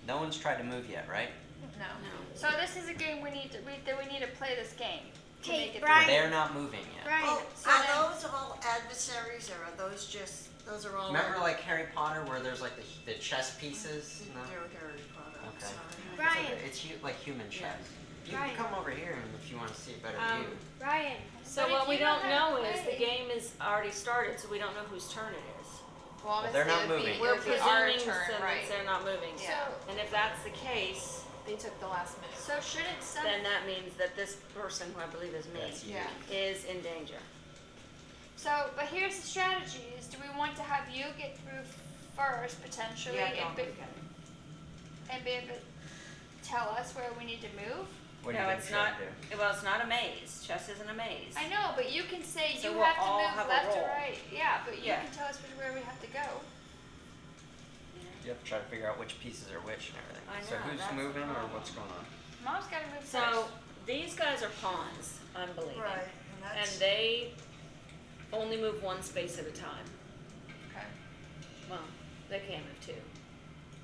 No one's tried to move yet, right? No. No. So this is a game we need to play this game. to Okay, make it Brian. They're not moving yet. Brian, Oh, So are then- those all adversaries or are those just, those are all? Remember like Harry Potter where there's like the chess pieces? No? They're Harry Potter, I'm Okay. sorry. Brian. It's like human chess. You Brian. can come over here and if you want to see a better view. Brian. So But what if we you know don't how to know is the play- game is already started, so we don't know whose turn it is. Well, obviously they're not it would be, moving. it We're would be our presuming turn, so right? that they're not moving. Yeah. And if that's the case, They took the last move. So shouldn't some then that means that this person, who I believe is me, That's you. Yeah. is in danger. but here's the strategy: is do we want to have you get through first potentially Yeah, and don't be, look at it. and be able to tell us where we need to move, What No, are you it's gonna not. try to do? Well, it's not a maze. Chess isn't a maze. I know, but you can say So you we'll have to all move have a left or roll. right. Yeah, but you Yeah. can tell us where we have to go. You have to try to figure out which pieces are which and everything. I So know, who's that's the moving or problem. what's going on? Mom's got to move So first. these guys are pawns, I'm believing, Right, and and that's, they only move one space at a time. Okay. Well, they can move two,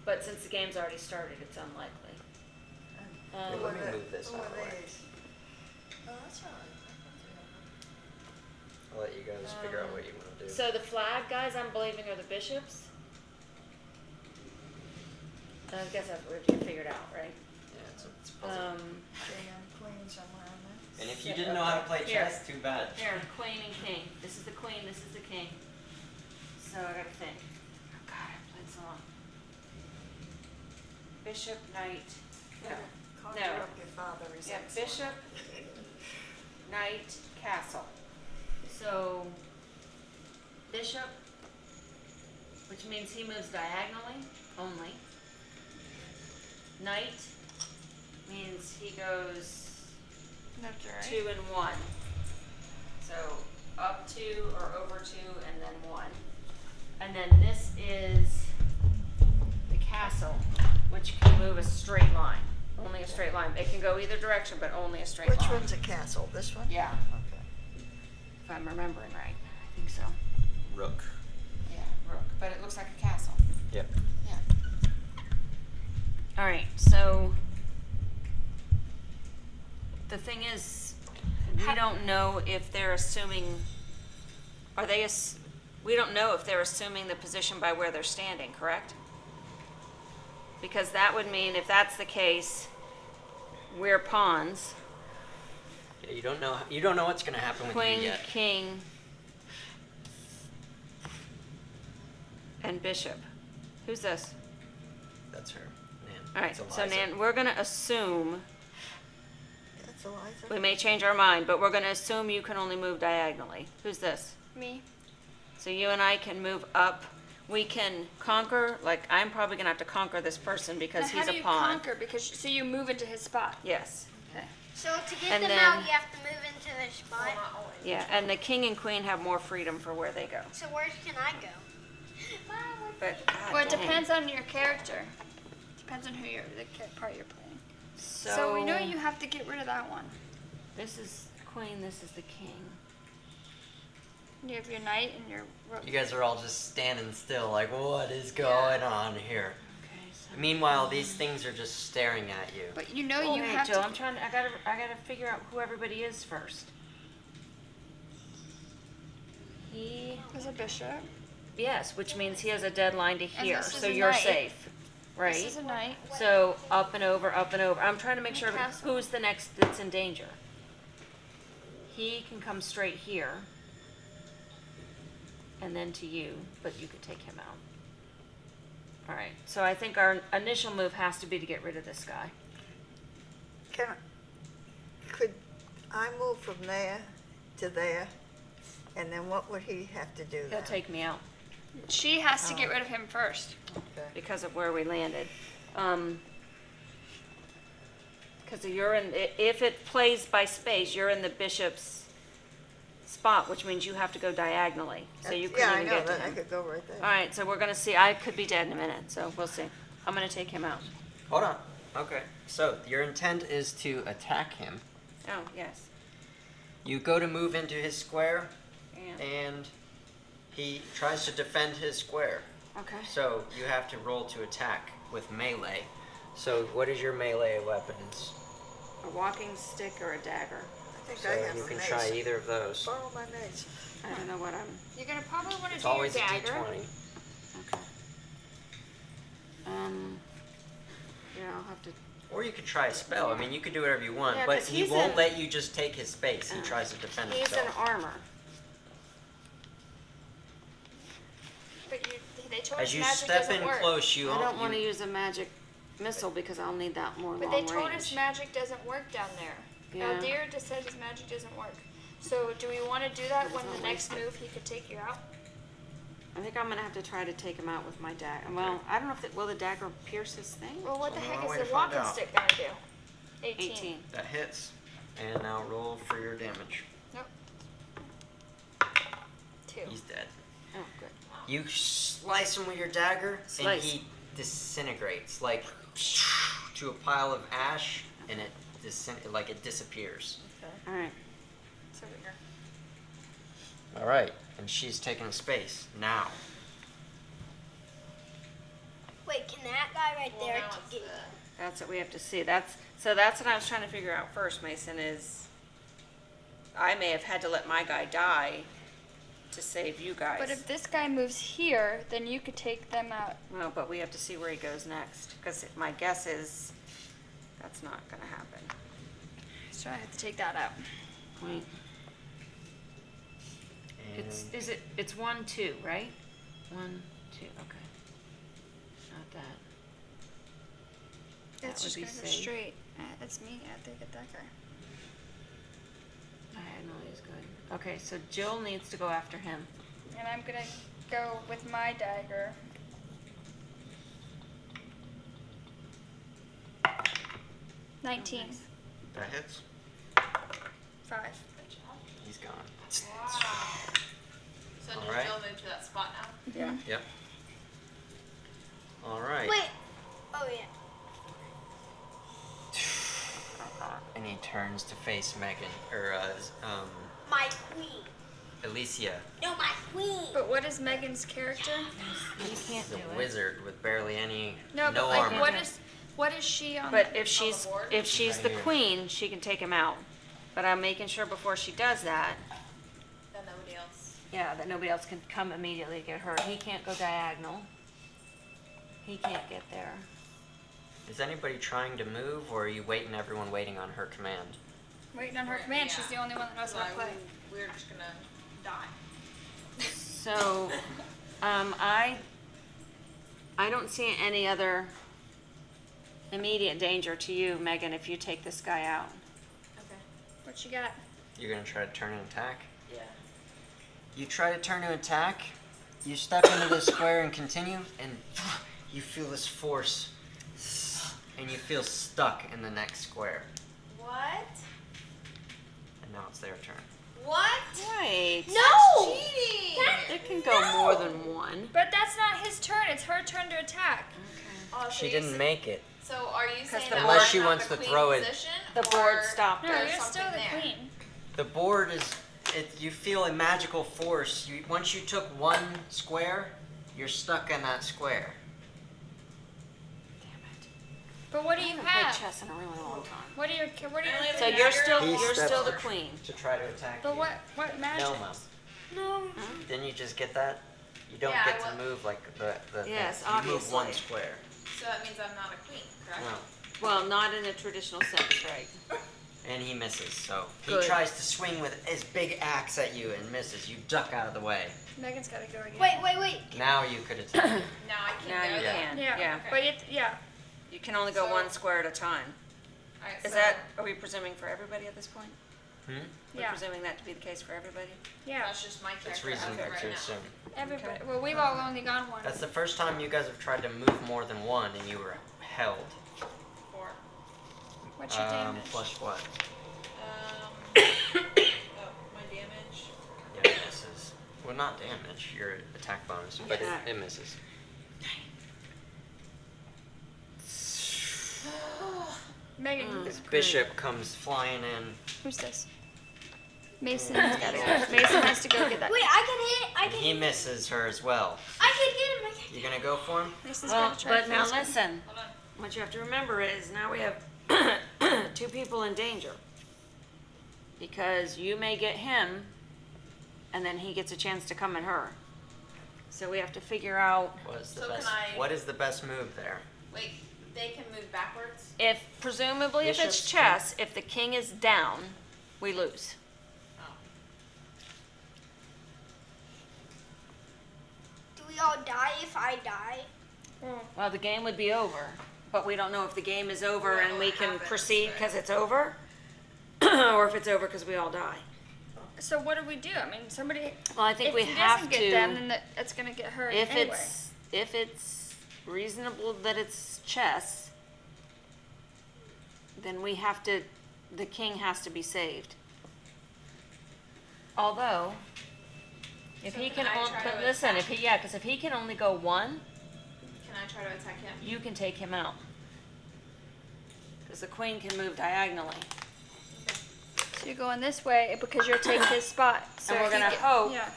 but since the game's already started, it's unlikely. Let who me are the- move this who out are of the way. these? Oh, that's all right. I'll let you guys figure out what you want to do. So the flag guys, I'm believing, are the bishops. I guess that's what we figured out, right? Yeah, it's a puzzle. King and queen somewhere in there. And if you didn't know how to play Here. chess, too bad. Here, queen and king. This is the queen, this is the king. So I gotta think. Oh God, I played so long. Bishop, knight. No. Conjure No. up your father, is Yeah, excellent. bishop, knight, castle. So, bishop, which means he moves diagonally only. Knight means he goes Left or right. 2 and 1. So up 2 or over 2 and then 1. And then this is the castle, which can move a straight line. Only a straight line. It can go either direction, but only a straight Which line. one's a castle? This one? Yeah, Okay. if I'm remembering right. I think so. Rook. Yeah, rook. But it looks like a castle. Yep. Yeah. All right, so the thing is, we don't know if they're assuming, we don't know if they're assuming the position by where they're standing, correct? Because that would mean, if that's the case, we're pawns, Yeah, you don't know what's gonna happen with queen, you yet. king, and bishop. Who's this? That's her. Nan. All right, It's so Eliza. Nan, we're gonna assume, That's Eliza. we may change our mind, but we're gonna assume you can only move diagonally. Who's this? Me. So you and I can move up. We can conquer, like, I'm probably gonna have to conquer this person because Now, he's how do a you pawn. conquer? Because so you move into his spot. Yes. Okay. So to get And them then- out, you have to move into their spot. Yeah, and the king and queen have more freedom for where they go. So where can I go? But, God Well, it dang. depends on your character. Depends on who you're, part you're playing. So we know you have to get rid of that one. This is queen, this is the king. You have your knight and your rook. You guys are all just standing still, like, what is going on here? Okay, so. Meanwhile, these things are just staring at you. But you know Oh, you wait, have Jill, to. I gotta figure out who everybody is first. He, There's a bishop. yes, which means he has a deadline to here, this is so a you're knight. safe, right? This is a knight. So up and over, up and over. I'm trying to make sure Castle. who's the next that's in danger. He can come straight here. And then to you, but you could take him out. All right, so I think our initial move has to be to get rid of this guy. Could I move from there to there? And then what would he have to do He'll then? take me out She has to get rid of him first. Okay. because of where we landed. Because you're in, if it plays by space, you're in the bishop's spot, which means you have to go diagonally. So you couldn't Yeah, I even know get to that. I him. could go right there. All right, so we're gonna see. I could be dead in a minute, so we'll see. I'm gonna take him out. Hold on. Okay. So your intent is to attack him. Oh, yes. You go to move into his square, And, and he tries to defend his square. okay. So you have to roll to attack with melee. So what is your melee weapons? A walking stick or a dagger. I think So I have you a can mace. try either of those. Borrow my mace. I don't know what I'm. You're gonna probably want to It's do your always a dagger. d20. Okay. Yeah, I'll have to. Or you could try a spell. I mean, you could do whatever you want, Yeah, but 'cause he he's won't in- let you just take his space. He Uh, tries to defend He's in himself. armor. But they told As us you magic step doesn't in work. close, you I don't you- want to use a magic missile because I'll need that more But long they range. told us magic doesn't work down there. Yeah. Aldir just said his magic doesn't work. So do we want to do that when the It's next not move he could take you out? I think I'm gonna have to try to take him out with my dagger. Well, I don't know if will the dagger pierce his thing. Well, what the So heck no is way the to find walking out. stick gonna do? 18. That hits. And now roll for your damage. Nope. 2. He's dead. Oh, good. You slice him with your dagger, Slice. and he disintegrates like to a pile of ash, and it disappears. All right. It's over here. All right, and she's taking space now. Wait, can that guy right Well, there now to it's get? That's what we have to see. That's what I was trying to figure out first, Mason, is I may have had to let my guy die to save you guys. But if this guy moves here, then you could take them out. No, but we have to see where he goes next. Because my guess is that's not going to happen. So I have to take that out. Wait. And It's 1, 2, right? 1, 2, okay. Not that. It's That just would gonna be go safe. straight. It's me. I have to get that guy. Diagonal is good. Okay, so Jill needs to go after him. And I'm gonna go with my dagger. $19. that hits. 5. He's gone. So does Alright. Jill move to that spot now? Yeah. Yep. All right. Wait. Oh yeah. And he turns to face Megan, or My queen. Alicia, No, my queen. But what is Megan's character? You can't the do it. wizard with barely any No, but like, armor. what is she on? But the, if she's the board? if she's Right the here. queen, she can take him out. But I'm making sure before she does that, Then nobody else. yeah, that nobody else can come immediately get hurt. He can't go diagonal. He can't get there. Is anybody trying to move, or are you everyone waiting on her command? waiting on her command. She's the only one that knows So how to play. we're just gonna die. So, I don't see any other immediate danger to you, Megan, if you take this guy out. Okay. What you got? You're gonna try to turn and attack? Yeah. You try to turn to attack, you step into the square and continue, and you feel this force, and you feel stuck in the next square. What? And now it's their turn. What? Right. No. Cheating! It can go more than one. But that's not his turn. It's her turn to attack. Oh, so She you didn't s- make it. So are you saying the that board- we're Unless she not wants the to queen throw it. position, The board or stopped No, her. there's you're still something the there? queen. The board is, you feel a magical force. Once you took one square, you're stuck in that square. Damn it. But what do I you haven't played have? chess in a really long time. What are your? What are I only your? have So a you're dagger. still He you're steps still the up queen. To try to attack But you. what magic? Noma. No. Didn't you just get that? You don't Yeah, get I to wa- move like the Yes, thing. You move one obviously. square. So that means I'm not a queen, correct? No. Well, not in a traditional sense, right? And he misses, so he Good. tries to swing with his big axe at you and misses. You duck out of the way. Megan's gotta go again. Wait. Now you could attack him. Now I can Now go you there. can. Yeah. Yeah. But You can only go So- one square at a time. Alright, Is so that, are we presuming for everybody at this point? We're Yeah. presuming that to be the case for everybody? yeah. that's just my character It's as of reasonable right to now. assume. Everybody. Okay. Well, we've all only gone one. That's the first time you guys have tried to move more than one and you were held. 4. What's your damage? Plus what? Oh, my damage. Yeah, it misses. Well, not damage, your attack bonus, but Yeah. it misses. Megan. His bishop comes flying in. Who's this? Mason's gotta go. Mason has to go get that. Wait, I can He misses her as well. I can get him. You gonna go for him? Mason's Well, gonna try but now first. listen, Hold on. what you have to remember is now we have 2 people in danger. Because you may get him, and then he gets a chance to come at her. So we have to figure out What is the So can best? I- What is the best move there? Wait, they can move backwards? if, presumably if it's Bishops chess, if the king is down, we lose. Oh. Do we all die if I die? Well, the game would be over, but we don't know if the game is over We don't and know we what can happens, proceed right. because it's over, or if it's over because we all die. So what do we do? I mean, somebody. Well, I think if we he have doesn't to. get them, then it's gonna get hurt anyway. If it's reasonable that it's chess, then we have to, the king has to be saved. Although, if So he can can, I only, try but to listen, attack because if he can only go one, Can I try to attack him? you can take him out. Because the queen can move diagonally. So you're going this way because you're taking his spot. So And we're if he gonna get- hope. Yeah.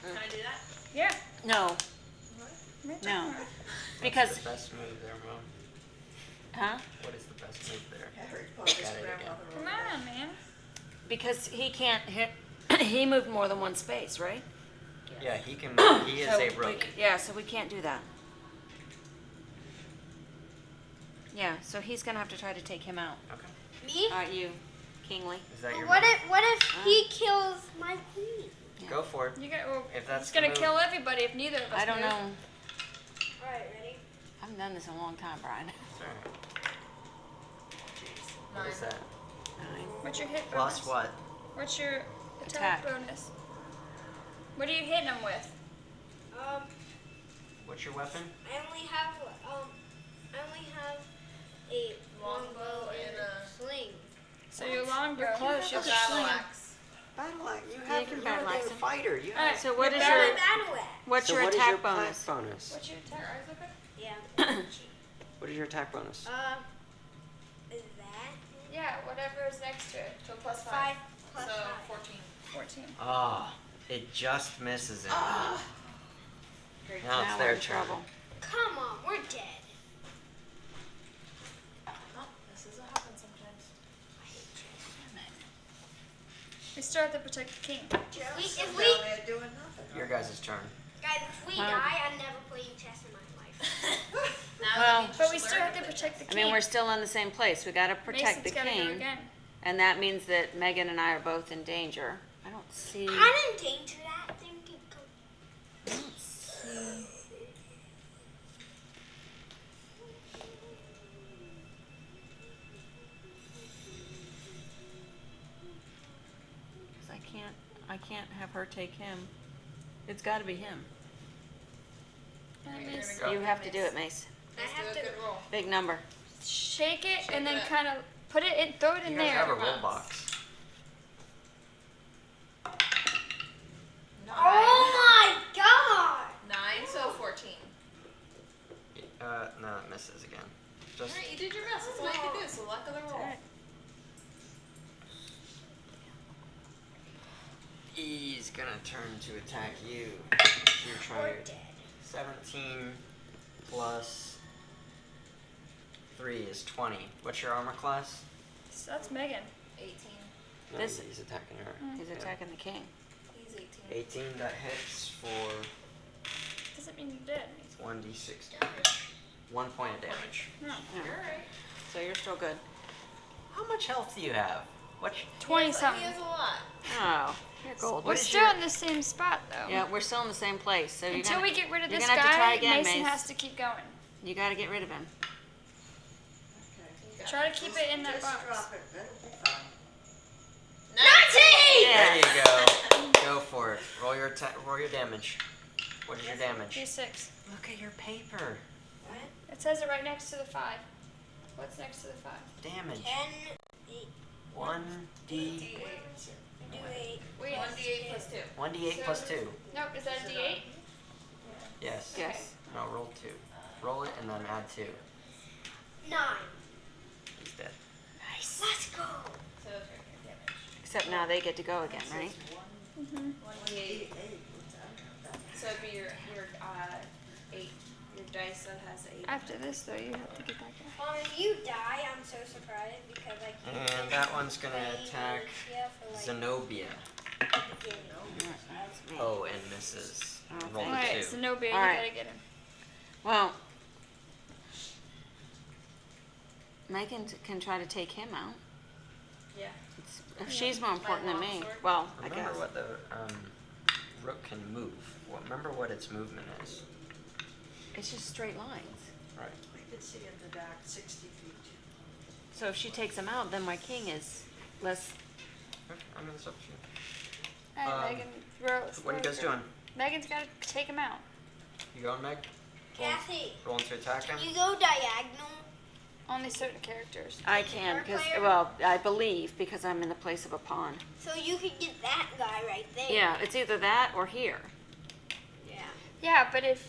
Can I do that? Yeah. No. No. Because, What's the best move there, Mom? huh? What is the best move there? Harry Potter's Got it again. grandmother. Come on, man. Because he can't hit, he moved more than one space, right? Yeah, he can. He is So a we- rook. Yeah, so we can't do that. Yeah, so he's gonna have to try to take him out. Okay. Me? Alright, you, Kingly. Is that your What move? if he kills my queen? Go for it. You got. Well, If that's he's gonna the move. kill everybody if neither of us I don't move. know. Alright, ready? I haven't done this in a long time, Brian. Sorry. What is that? 9. What's your hit Plus bonus? what? What's your attack Attack. bonus? What are you hitting him with? What's your weapon? I only have a longbow and a sling. So your longbow. You're close, You you're have a Battle sling. axe. Battle axe. You have- can you're battle a fighter. You Alright, So what is your your, battle axe. what's So your what is attack your bonus? attack bonus? What's your attack? Are you looking? Yeah. What is your attack bonus? Is that Yeah, whatever is next to it. So plus 5. 5 plus So 5? 14. 14. Ah, it just misses him. Great. Now it's Now we're their in turn. trouble. Come on, we're dead. Oh, this doesn't happen sometimes. We still have to protect the king. Just if sit we- down there doing nothing. Your guys' turn. Guys, if we Wow. die, I'm never playing chess in my life. Now Well- that you But we just still have learned to it. protect the I king. mean, we're still in the same place. We gotta protect Mason's the gotta go king. again. And that means that Megan and I are both in danger. I don't see. I'm in danger. That thing can come. I don't see. Cause I can't have her take him. It's gotta be him. And You're Mace- gonna You have to do it, Mace. Let's I have do a to- good roll. Big number. Shake it Shake and then it up. kind of put it in, throw it in You guys there. have a roll box. 9. Oh my god! 9, so 14. No, it misses again. Just Alright, you did your best. That's all you can do. So luck of the roll. Alright. he's gonna turn to attack you. You're We're trying. dead. 17 plus 3 is 20. What's your armor class? So that's Megan. 18. No, This- he's attacking her. He's attacking the king. He's 18. 18, that hits for Doesn't mean you're dead. 1d6 damage. 1 point of damage. No. You're alright. So you're still good. How much health do you have? What? 20 He something. has a lot. Oh, you're gold. We're is still your- in the same spot though. Yeah, we're still in the same place. So you're Until gonna, we get rid of you're this gonna have to try guy, again, Mason Mace. has to keep going. You gotta get rid of him. You got Try to keep it in that Just box. drop it. That'll be fine. 19! Yeah. There you go. Go for it. Roll your roll your damage. What is your damage? D6. Look at your paper. It says it right next to the 5. What's next to the 5? Damage. 10, 8, 1d do 8. Wait. 1d8 plus 2. 1d8 plus 2. Nope, is that a D8? Yes. Yes. No, roll 2. Roll it and then add 2. 9. He's dead. Nice. Let's go. So it's right here. Damage. Except now they get to go again, right? 1d8. So it'd be your 8. Your dice that has 8. After this though, you have to get back up. If you die, I'm so surprised because I can't. And that one's gonna attack for like Zenobia. the beginning. Oh, and misses. Oh, Roll Alright, a 2. so no beer, you Alright. gotta get him. Well, Megan can try to take him out. Yeah. She's more important than me. longsword? Well, I Remember guess. what the rook can move. Remember what its movement is. It's just straight lines. Right. We could see in the dark 60 feet. So if she takes him out, then my king is less. I mean, it's up to you. Alright, Megan, throw. What are you guys doing? Megan's gotta take him out. You going, Meg? Kathy, Rolling to attack him? you go diagonal. Only certain characters. I can, because, well, I believe, because I'm in the place of a pawn. So you could get that guy right there. Yeah, it's either that or here. Yeah. Yeah, but if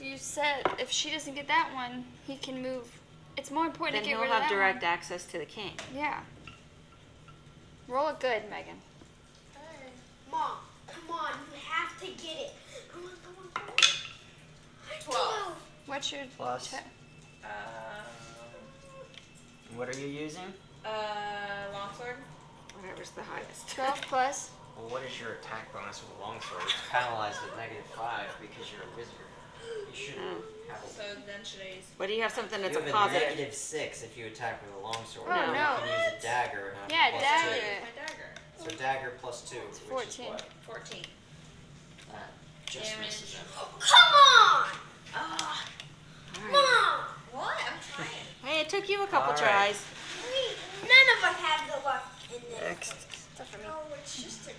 she doesn't get that one, he can move. It's more important Then to get he'll rid of have that direct one. access to the king. Yeah. Roll it good, Megan. Mom, come on, you have to get it. Come on. 12. What's your Plus. What are you using? Longsword. Whatever's the highest. 12 plus? Well, what is your attack bonus with a longsword? It's penalized at -5 because you're a wizard. You shouldn't have a... So then should I use... But do you have something that's You a have a positive? -6 if you attack with a longsword. Oh, Or no. You can use a dagger and have Yeah, plus dagger. 2. My dagger. So dagger plus 2, which 14. is what? 14. That just Damage. misses him. Come on! Ah. Mom! What? I'm trying. Hey, it took you a couple All right. tries. None of us have the luck in this. Next. Except for me. Oh, it's just a...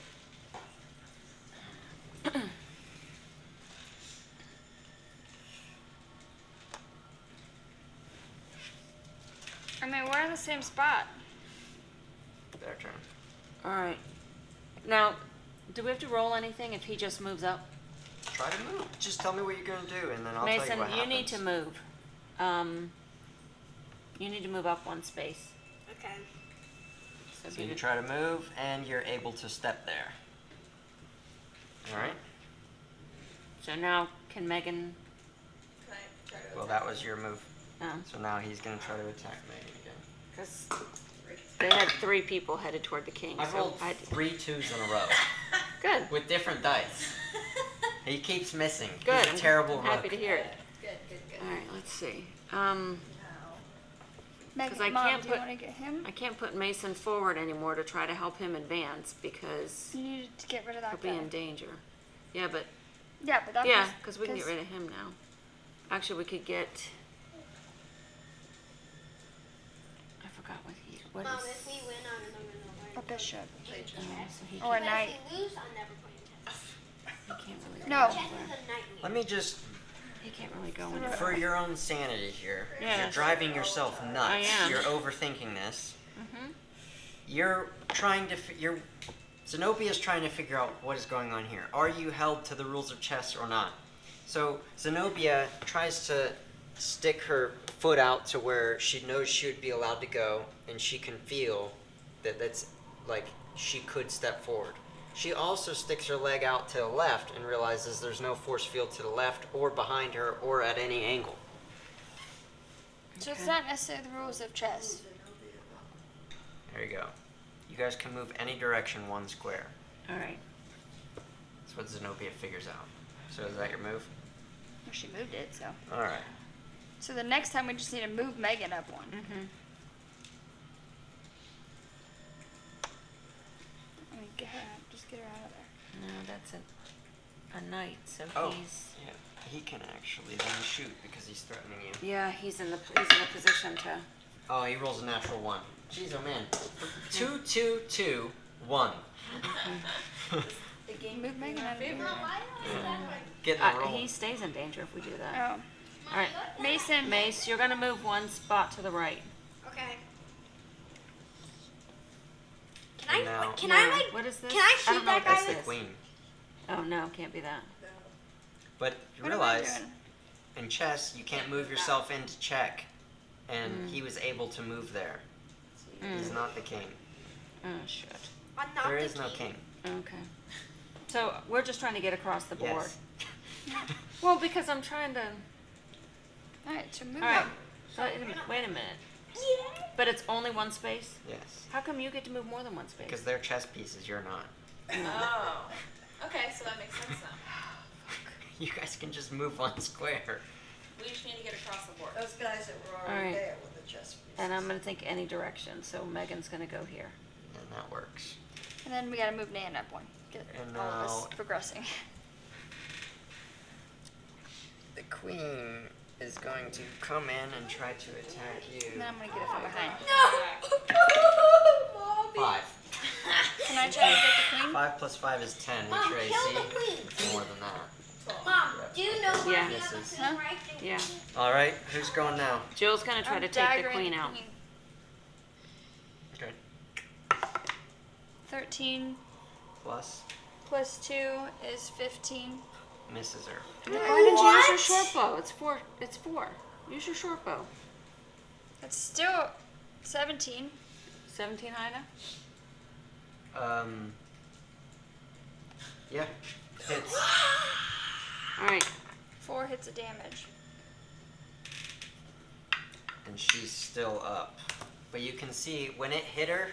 I mean, we're in the same spot. Their turn. All right. Now, do we have to roll anything if he just moves up? Try to move. Just tell me what you're going to do, and then I'll tell Mason, you what happens. you need to move. You need to move up one space. Okay. So you try to move, and you're able to step there. All right? So now, can Megan? Can I try to Well, that was your move. Um, So now he's going to try to attack Megan again. Because they had 3 people headed toward the king. I've so rolled I 3 2s in a row Good. with different dice. He keeps missing. Good. He's a terrible I'm happy rook. to hear it. Good. All right. Let's see. Megan, I Mom, can't do you put- want to get him? I can't put Mason forward anymore to try to help him advance because You need to get rid of that he'll be guy. in danger. Yeah, but Yeah, but that's yeah, because we can get rid of him now. Actually, we could get. I forgot what Mom, is. if we win, I don't know. a bishop So he or a can't, knight. If we lose, I'll never play chess. he can't really go No. Chess anywhere. is a nightmare. Let me just, He can't really go anywhere. for your own sanity here, Yeah. you're driving yourself nuts. I am. You're overthinking this. Mm-hmm. You're trying to, Zenobia's trying to figure out what is going on here. Are you held to the rules of chess or not? So Zenobia tries to stick her foot out to where she knows she would be allowed to go, and she can feel that that's like she could step forward. She also sticks her leg out to the left and realizes there's no force field to the left or behind her or at any angle. So it's not necessarily the rules of chess. There you go. You guys can move any direction 1 square. All right. That's what Zenobia figures out. So is that your move? Well, she moved it, so. All right. So the next time we just need to move Megan up one. Mm-hmm. I mean, get her out. Just get her out of there. No, that's a knight. So Oh, he's. yeah. He can actually then shoot because he's threatening you. Yeah, he's in a position to. Oh, he rolls a natural 1. Jeez, oh man. 2, 2, 2, 1. The game Move Megan out of here. Get the roll. He stays in danger if we do that. Oh. All right, Mason. Mace, you're gonna move 1 spot to the right. Okay. Can No. I? Can No. I like? What is this? Can I don't shoot know that what guy this That's the is. queen. Oh no, can't be that. But you What am I realize doing? in chess you can't move yourself into check, and he was able to move there. He's not the king. Oh shit. I'm not There the is no king. Okay. So we're just trying to get across the board. Yes. Well, because I'm trying to. All right, so move All right. up. Wait a minute. Yeah. But it's only 1 space. Yes. How come you get to move more than 1 space? Because they're chess pieces, you're not. Oh. Okay, so that makes sense now. You guys can just move 1 square. We just need to get across the board. Those guys that were already Alright. there with the chess pieces. And I'm gonna think any direction. So Megan's gonna go here. And that works. And then we gotta move Nan up one. Get And all of us now- progressing. The queen is going to come in and try to attack you. And then I'm gonna get it from behind. No. 5. Can I try to get the queen? 5 plus 5 is 10. What's Mom, your AC? kill the queen. It's more than that. Mom, do you know where Yeah. the other Misses. queen right there? Yeah. All right, who's going now? Jill's gonna try I'm to take the daggering queen out. 13 Plus plus 2 is 15. misses her. Why didn't you use your short bow? It's 4. It's 4. Use your short bow. That's still 17. 17 high enough? Yeah. Hits. All right. 4 hits of damage. And she's still up. But you can see when it hit her,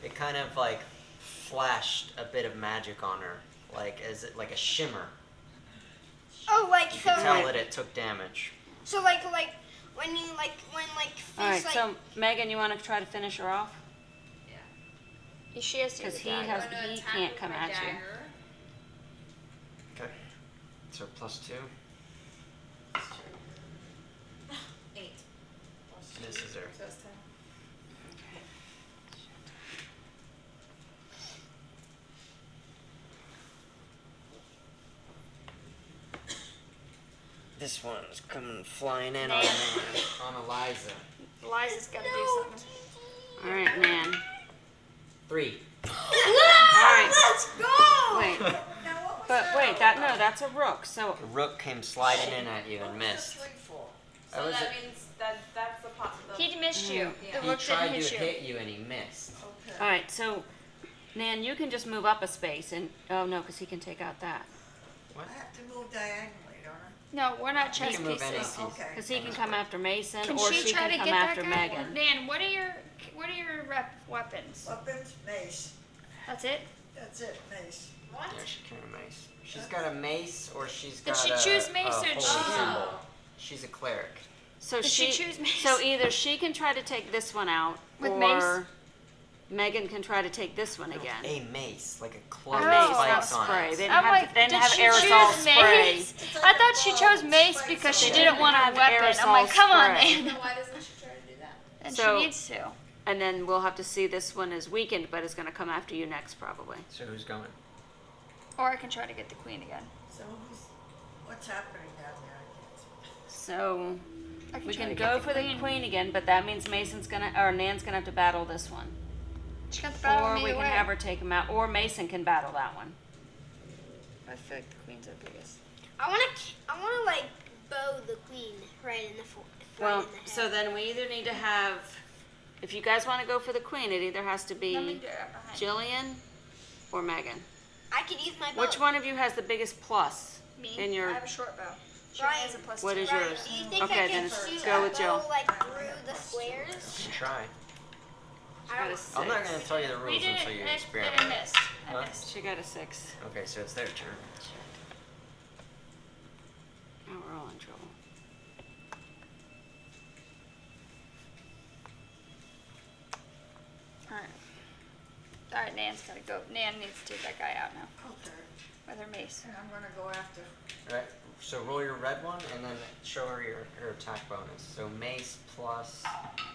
it kind of like flashed a bit of magic on her, like a shimmer. Oh, like You so. can tell that it took damage. So like when you when fish All right. like. So Megan, you want to try to finish her off? She has to Because use a dagger. he can't come at you. Okay. So +2 8. misses her. So it's 10. This one's coming flying in on Eliza. Eliza's got to do something. All right, man. 3. All right. Let's go. Wait. Now, what was But that? wait, that's a rook. So The rook came sliding in at you and missed. What's the 3 for? So was that it. means that's the pot. He missed you. Yeah. The He rook tried didn't to hit you. hit you and he missed. Okay. all right. So Nan, you can just move up a space and no, because he can take out that. What? I have to move diagonally, don't I? No, we're not You chess can move any pieces. piece. Okay. Because he can come after Mason, Can or she she try can to come get that after guy? Megan. Nan, what are your weapons? Weapons, mace. That's it. That's it, mace. Yeah, she carried a mace. She's got a mace or she's Did got she a, choose mace a or holy did she- symbol. She's a cleric. So Did she choose Mace? So either she can try to take this one out, With or Mace? Megan can try to take this one again. A mace, like a A cloak mace, with not spikes on spray. it. They didn't I'm have, like, they didn't did have she aerosol choose spray. Mace? I thought she chose Mace because she didn't want her have weapon. I'm aerosol like, come on, spray. man. Then why doesn't she try to do that? And So- she needs to. And then we'll have to see this one is weakened, but it's going to come after you next, probably. So who's going? Or I can try to get the queen again. So what's happening down there? I can't see. So I can we try can to go get for the queen again, but that means Nan's going to have to battle this one. She got the battle Or me we can away. have her take him out, or Mason can battle that one. I feel like the queen's the biggest. I wanna like bow the queen right in the foot. Well, so then we either need to have, if you guys want to go for the queen, it either has to be Let me do it behind. Jillian or Megan. I could use my bow. Which one of you has the biggest plus Me. in your? I have a short bow. She Ryan, has a plus What 2. is Ryan, yours? do you think Okay, I then can shoot go a with bow, Jill. like through the squares? Try. I Got a don't. 6. I'm not going to tell you the We rules did it, until you and experiment. I missed. Huh? I missed. She got a 6. Okay, so it's their turn. Oh, we're all in trouble. Alright, Nan's gotta go. Nan needs to take that guy out now Okay. with her mace. And I'm gonna go after. Right. So roll your red one and then show her her attack bonus. So mace plus.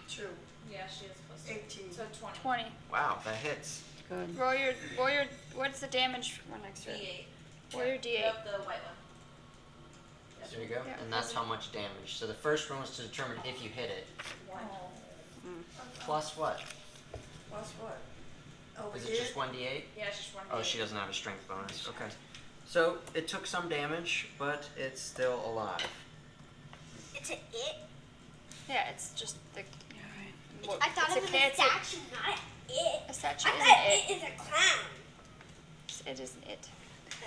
2, Yeah, she is plus 18. So 20. 20. Wow, that hits. Good. Roll your, what's the damage one next to it? D8. Roll your D8. Yep, the white one. Yep. There you go. Yeah. And that's how much damage. So the first one was to determine if you hit it. 1. Plus what? Plus what? Over Is here? it just 1d8? Yeah, it's just 1. Oh, she doesn't have a strength bonus. Okay. So it took some damage, but it's still alive. It's an it. Yeah, it's just the. Well, I thought it's it was a it's statue, not an it. A statue I isn't thought it. it is a clown. It isn't it.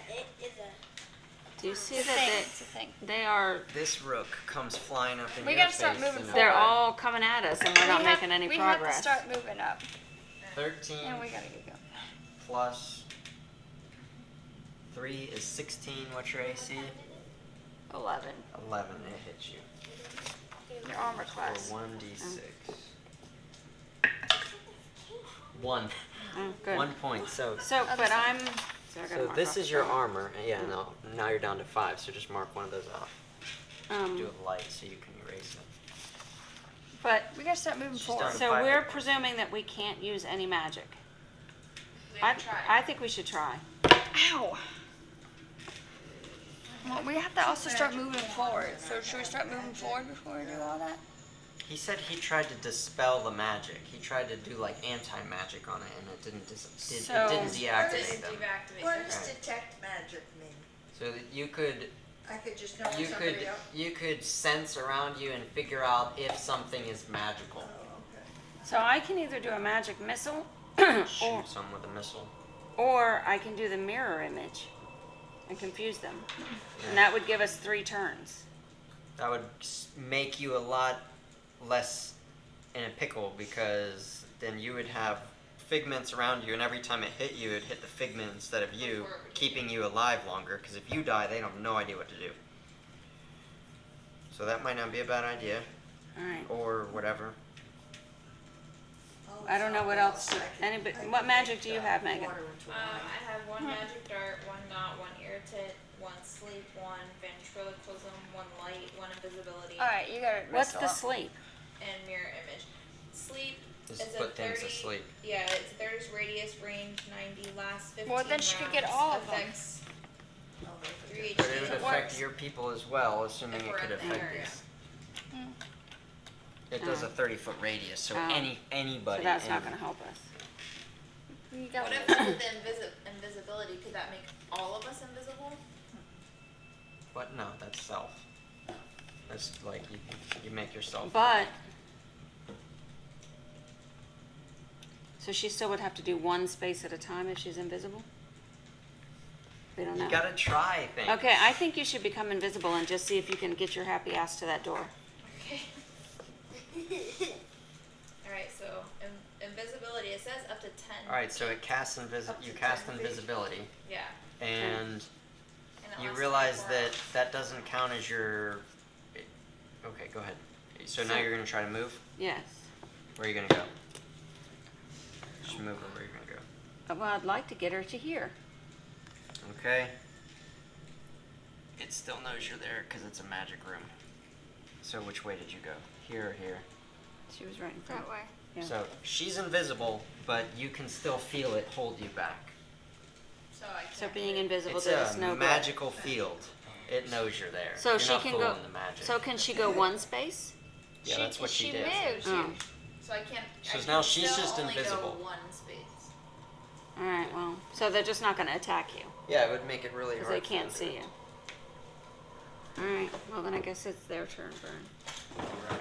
It is a. Do you see It's a that thing. It's a thing. they are? This rook comes flying up in We your gotta start face moving and They're forward. all coming at us, and we're not making any we progress. have to start moving up. 13 And we gotta get going. plus 3 is 16. What's your AC? 11. 11. It hits you. Your armor For class. 1d6. 1. Oh, good. 1 point. So So, but I'm. So, I gotta So mark this off is the your front. armor. Yeah, no. Now you're down to 5, so just mark one of those off. Do it light so you can erase it. But We gotta start moving She's forward. done. so 5 we're hit points. presuming that we can't use any magic. They I, can try. I think we should try. Ow! Well, we have to also start moving forward. So should we start moving forward before we do all that? He said he tried to dispel the magic. He tried to do like anti-magic on it, and it didn't it didn't deactivate them. What does detect magic mean? So that you could I could just know when somebody else. you could sense around you and figure out if something is magical. Oh, okay. So I can either do a magic missile, Shoot someone with a missile. or I can do the mirror image and confuse them. And that would give us 3 turns. That would make you a lot less in a pickle, because then you would have figments around you, and every time it hit you, it'd hit the figment instead of you, keeping you alive longer, because if you die, they have no idea what to do. So that might not be a bad idea, Alright. or whatever. Oh, I don't know what else. Anybody, what magic do you have, Megan? I have 1 magic dart, 1 knot, 1 irritate, 1 sleep, 1 ventriloquism, 1 light, 1 invisibility, Alright, you gotta What's wrestle the up. sleep? and mirror image. Sleep Just is a put 30. things to sleep. Yeah, it's 30 radius, range 90, lasts 15 Well, then she could get rounds, all of them. affects 3 But it would HP. affect your people as well, assuming If it we're could in the affect area. this. It does a 30-foot radius, so Oh. anybody. So that's any- not going to help us. You got What if with the invisibility, could that make all of us invisible? What? No, that's self. That's like you make yourself. But, so she still would have to do 1 space at a time if she's invisible? We don't know. You gotta try things. Okay, I think you should become invisible and just see if you can get your happy ass to that door. Okay. Alright, so invisibility, it says up to 10. All right, so it casts Up to you cast 10 feet. invisibility, Yeah. and And it you lasts realize 24 that hours. that doesn't count as your. Okay, go ahead. So now So- you're gonna try to move. Yes. Where are you gonna go? Just move over where you're gonna go. Well, I'd like to get her to here. Okay. It still knows you're there because it's a magic room. So which way did you go? Here or here? She was right in front. that way. Yeah. So she's invisible, but you can still feel it hold you back. So I can't So being really- invisible It's does a no good. magical field. It knows you're there. So You're she not can fooling go. the magic. So can she go 1 space? Yeah, that's what she did. moved. Oh. So I can't. So I now can she's still just only invisible. Go 1 space. All right. Well, so they're just not going to attack you Yeah, it would make it really because hard. they can't see you. All right. Well, then I guess it's their turn, Vern. Right.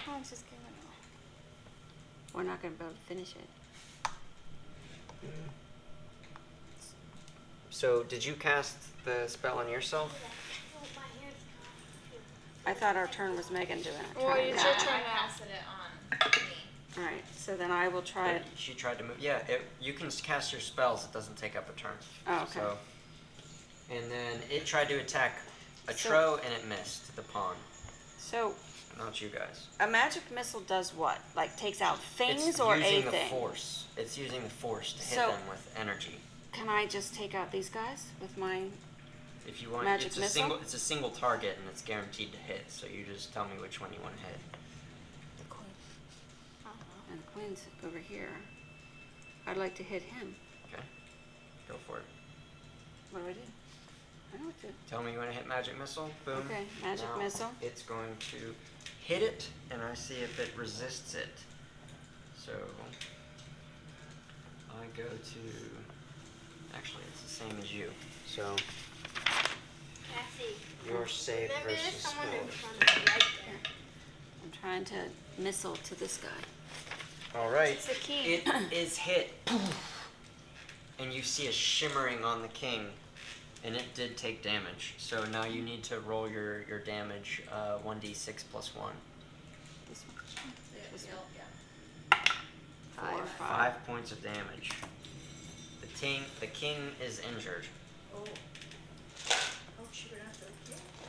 Oh, it's just giving it. We're not going to be able to finish it. So, did you cast the spell on yourself? I thought our turn was Megan doing it. Well, trying it's to- your turn I now. casted it on me. All right. So then I will try it. She tried to move. Yeah, you can cast your spells. It doesn't take up a turn. Oh, okay. So, and then it tried to attack a So- Tro, and it missed the pawn. So Not you guys. a magic missile does what? Like takes out things It's or a using the thing? force. It's using the force to hit So- them with energy. Can I just take out these guys with my? If you want, Magic it's a missile? single. It's a single target, and it's guaranteed to hit. So you just tell me which one you want to hit. And Quinn's over here. I'd like to hit him. Okay. Go for it. What do I do? I know what to. Tell me you want to hit magic missile. Boom. Okay, magic Now missile. It's going to hit it, and I see if it resists it. So I go to. Actually, it's the same as you. So Cassie, your save remember there's versus someone in spell. front of you right there. I'm trying to missile to this guy. All right. It's the king. It is hit, and you see a shimmering on the king, and it did take damage. So now you need to roll your damage 1d6 plus 1. This one. Yeah. 4, 5 points of damage. The king is injured. Oh, she would have to.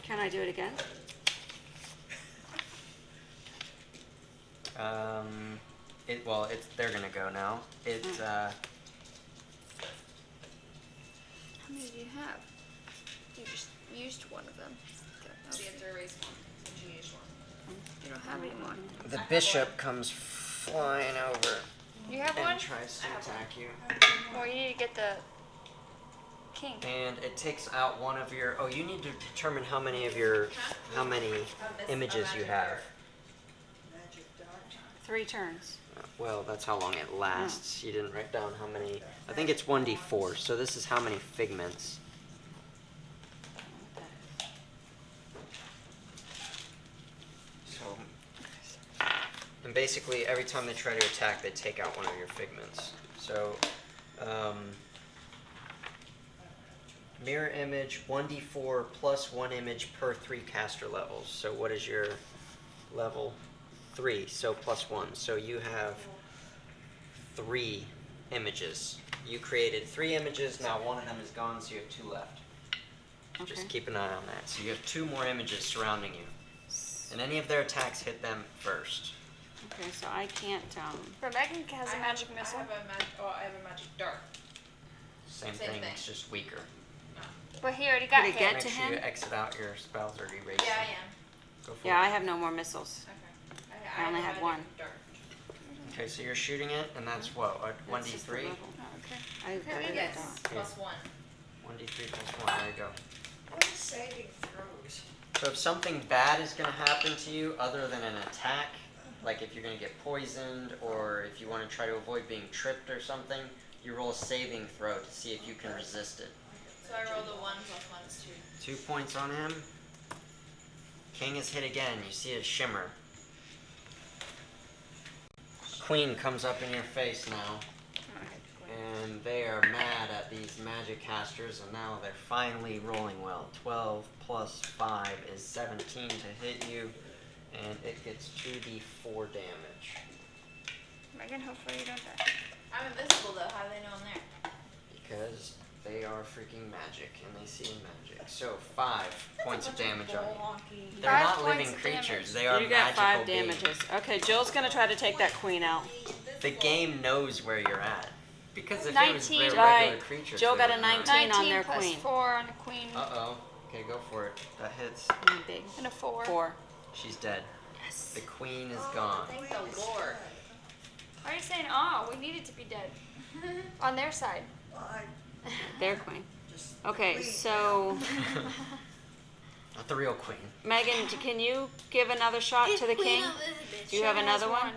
Can I do it again? They're gonna go now. How many do you have? You just used one of them. So you have to erase 1 since you used 1. You don't have any more. The bishop comes flying over You have one? and tries to attack you. Well, you need to get the king. And it takes out one of your. Oh, you need to determine how many images you have. 3 turns. Well, that's how long it lasts. You didn't write down how many. I think it's 1d4, so this is how many figments. So, and basically, every time they try to attack, they take out one of your figments. So, mirror image, 1d4 plus 1 image per 3 caster levels. So what is your level? 3, so plus 1. So you have 3 images. You created 3 images, now one of them is gone, so you have 2 left. Okay. Just keep an eye on that. So you have 2 more images surrounding you. And any of their attacks hit them first. Okay, so I can't, But Megan has a magic missile. I have a magic dart. Same Same thing, thing. it's just weaker. But he already got Did it hit. get Make to sure him? you exit out your spells or erase Yeah, I them. am. Go for Yeah, it. I have no more missiles. Okay. I only have had a one. Dart. Okay, so you're shooting it, and that's what? A That's just the 1d3? level. Oh, okay. I got rid of Yes, that. plus 1. 1d3 plus 1, there you go. What is saving throws? So if something bad is going to happen to you other than an attack, like if you're going to get poisoned or if you want to try to avoid being tripped or something, you roll a saving throw to see if you can resist it. So I rolled a 1 plus 1 is 2. 2 points on him. King is hit again. You see it shimmer. Queen comes up in your face now. And they are mad at these magic casters, and now they're finally rolling well. 12 plus 5 is 17 to hit you, and it gets 2d4 damage. Megan, hopefully you don't die. I'm invisible though, how do they know I'm there? Because they are freaking magic, and they see magic. So 5 points of damage on you. They're 5 not living points of creatures, damage. they are You got magical 5 beings. damages. Okay, Jill's gonna try to take that queen out. The game knows where you're at. Because if 19. it was their Right. regular creatures, Jill they got a would not. 19 on 19 their plus queen. 4 on the queen. Uh-oh. Okay, go for it. That hits. Big. And a 4. 4. She's dead. Yes. The queen is gone. Thank the Lord. Why are you saying, oh, we needed to be dead? On their side. Well, I Their queen. just Okay, clean. so Not the real queen. Megan, can you give another shot It's to the Queen king? Elizabeth. Do you have She has another one?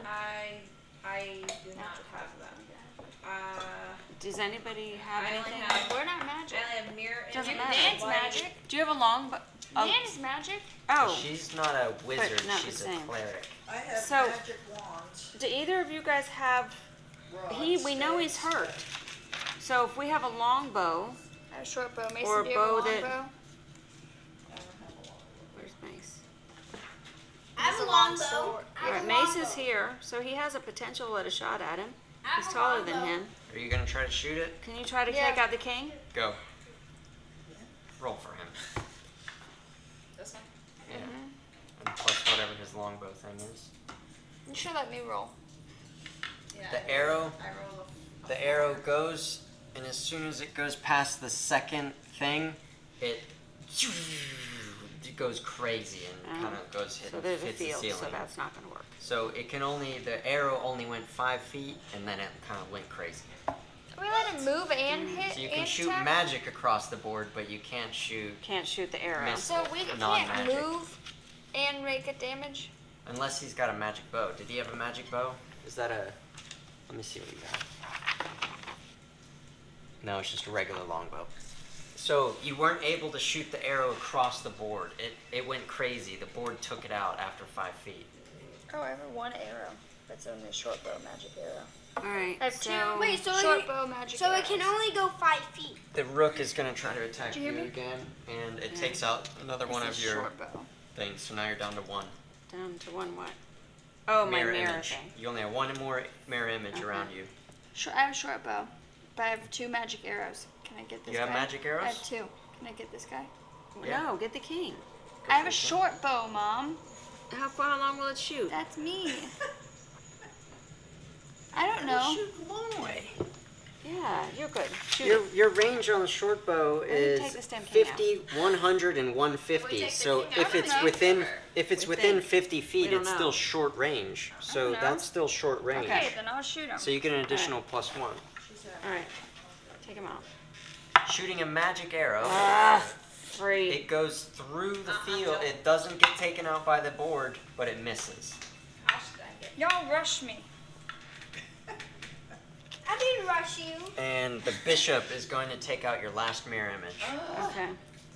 I do not have that. Does anybody have I only anything? have- We're not magic. I only have mirror Doesn't image, matter. Nan's light. magic. Do you have a long? Oh, Nan is magic. oh. She's not a wizard, not the she's a same. cleric. I have So- magic wands. Do either of you guys have? We know he's hurt. So if we have a long bow, I have a short bow. Mason, Or a do you have a bow long that- bow? where's Mace? I have It's a a long long bow. sword. I have Alright, a long Mace is bow. here, so he has a potential at a shot at him. I have He's a taller long than bow. him. Are you gonna try to shoot it? Can you try to Yeah. take out the king? Go. Roll for him. This one? Yeah. And plus whatever his longbow thing is. You should let me roll. Yeah. The arrow, I roll a the arrow goes, and as soon as it goes past the second thing, it goes crazy and kind of goes hit, So there's a hits the field, ceiling. so that's not going to work. So it can only, the arrow only went 5 feet, and then it kind of went crazy. Can we let him move and hit So you can and shoot attack? magic across the board, but you can't shoot Can't shoot the arrow. Miss. So we can't Non-magic. move and make it damage? unless he's got a magic bow. Did he have a magic bow? Is that a, let me see what you got. No, it's just a regular longbow. So you weren't able to shoot the arrow across the board. It went crazy. The board took it out after 5 feet. Oh, I have one arrow. That's only a short bow magic arrow. Alright, I have two so... Wait, so short it, bow magic so arrows. it can only go 5 feet. The rook is going to try to attack Did you you hear me? again, and it Yeah. takes out another one This of is your short bow. things. So now you're down to 1. Down to 1 what? Oh, my mirror image. thing. You only have 1 more mirror image Okay. around you. I have a short bow, but I have 2 magic arrows. Can I get this You guy? have magic arrows? I have 2. Can I get this guy? Yeah. No, get the king. I have a for it. short bow, Mom. How long will it shoot? That's me. I don't know. Shoot a long way. Yeah, you're good. Shoot Your, it. your range on the short bow me is take this damn king 50, 100, and 150. We take the So king if out? it's I don't know. within if it's Within. within 50 feet, We don't it's know. still short range. So know. that's still short range. Okay, then I'll shoot him. So you get an additional +1. Alright, take him out. Shooting a magic arrow, Free. it goes through the field. It doesn't get taken out by the board, but it misses. How should I get Y'all rush me. I didn't rush you. And the bishop is going to take out your last mirror image. Okay.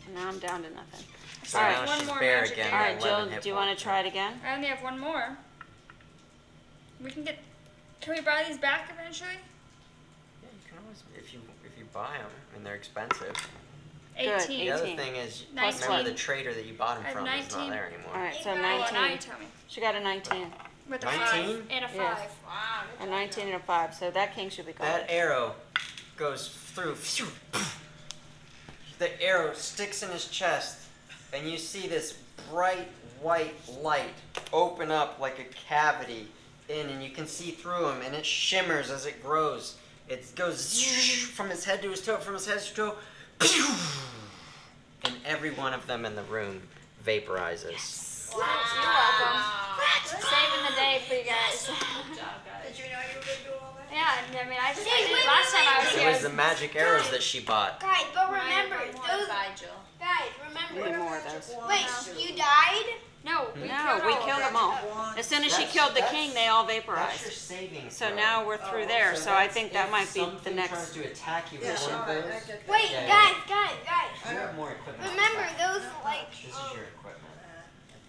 So now I'm down to nothing. So Alright, now one she's more bare magic again. arrow. All right, with Jill. 11 hit Do you want points. to try it again? I only have one more. We can get. Can we buy these back eventually? Yeah, you can always if you buy them and they're expensive. 18. The other 18. thing is, Plus remember one. the trader that you bought them I have from is not 19. there anymore. All right, so Hey, Oh, now you 19. tell me. She got a 19. With a 19? 5 and a 5. Yes. A 19 and a 5. So that king should be gone. That arrow goes through. The arrow sticks in his chest, and you see this bright white light open up like a cavity in, and you can see through him, and it shimmers as it grows. It goes from his head to his toe, from his head to his toe, and every one of them in the room vaporizes. You're welcome. Saving the day for you guys. Good job, guys. Did you know you were going to do all that? Yeah, I mean, I did wait, last time I was It here. was the magic arrows that she bought. Guys, but remember, those Bye, Jill. guys, We remember. need more of those. Wait, you died? No, we No, killed we all killed of them all. One. As soon as she That's- killed the that's- king, they all That's your vaporized. saving So throw. now we're through there. So I think that might be the Something next. tries to attack you with Yeah, one all of right, I those. get that. Wait, Yeah, guys. You have more equipment. Remember those like This is your equipment.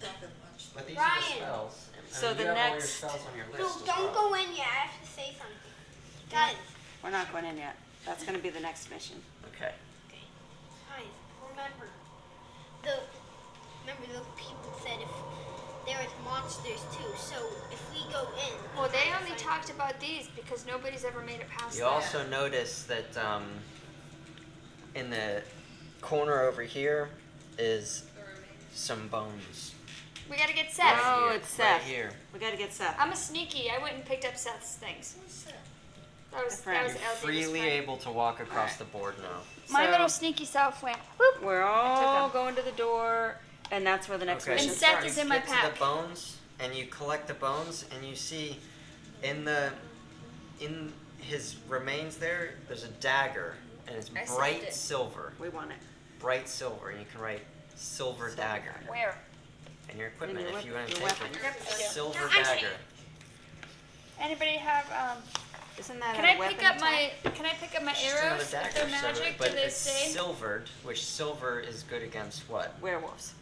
Nothing much. But these are Ryan. the spells. So and the you have all your next- spells on your list No, as don't well. go in yet. I have to say something. Guys, We're not going in yet. That's going to be the next mission. Okay. guys, remember those people said if there was monsters too. So if we go in, Well, they only talked about these because nobody's ever made it past You there. also notice that in the corner over here is some bones. We gotta get Seth. Oh, Here, it's Seth. Right here. We got to get Seth. I'm a sneaky. I went and picked up Seth's things. That was friend. LD's You're freely friend. able to walk across Alright. the board now. My So- little sneaky self went. Whoop. We're all going to the door, and that's where the next Okay. mission And Seth starts. is You in my get to pack. the bones, and you collect the bones, and you see in his remains there's a dagger, and it's I saved bright it. silver. We want it. Bright silver, and you can write silver dagger. Where? And your equipment, your if you want to your take weapon. it. Yep, I do. Silver I'm dagger. Anybody have Isn't that Can a I weapon pick up attack? my It's just arrows? another If dagger, they're so- magic, but do they it's stay? silvered, which silver is good against what? Werewolves.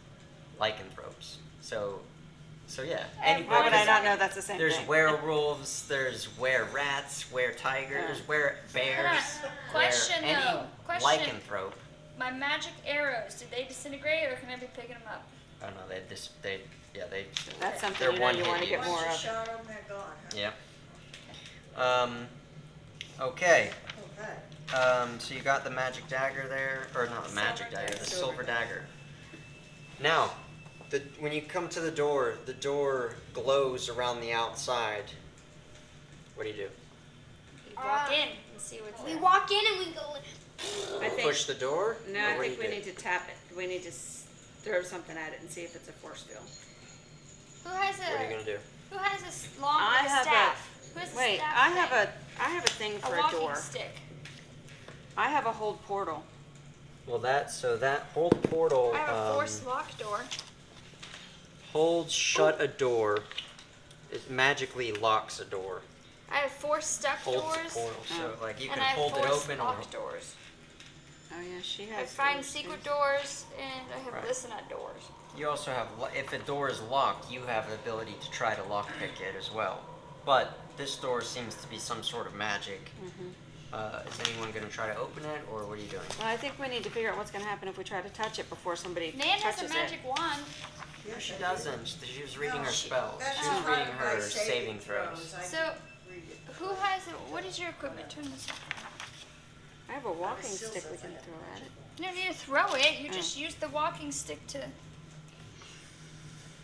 Lycanthropes. So yeah. And Why would I because not know that's the same There's thing? werewolves, there's were-rats, were-tigers, were-bears, Question, any though. Question. lycanthrope. My magic arrows, did they disintegrate or can I be picking them up? Oh no, they That's something They're you know one you hit want to you. get more Once you of. shot them, they're gone, huh? Yep. Okay. Okay. So you got the magic dagger there, or not the magic dagger, the silver dagger. Now, when you come to the door glows around the outside. What do you do? We walk in and see what's we there. walk in and we go. I think. Push the door? No, Or I what do think you we do? need to tap it. We need to throw something at it and see if it's a force field. Who has What are you a gonna do? Who has this long I have staff? Who has a Wait, staff I thing? have a thing for a a walking door. stick. I have a hold portal. Well, that hold portal I have a force lock door. holds shut a door. It magically locks a door. I have force stuck Holds doors. a portal, so like you and can I have hold it force open or locked doors. Oh yeah, she I has. find those secret things. doors and I have Right. listen at doors. you also have if a door is locked, you have the ability to try to lockpick it as well. But this door seems to be some sort of magic. Is anyone going to try to open it, or what are you doing? Well, I think we need to figure out what's going to happen if we try to touch it before somebody Nan has touches a magic wand. No, she doesn't. She was reading her she- spells. that's She was part reading of my her saving throws. I So, can read it. who has it? What is your equipment? Turn this on. I have a walking still stick we says can I have throw at it. You don't need to throw it. You just use the walking stick to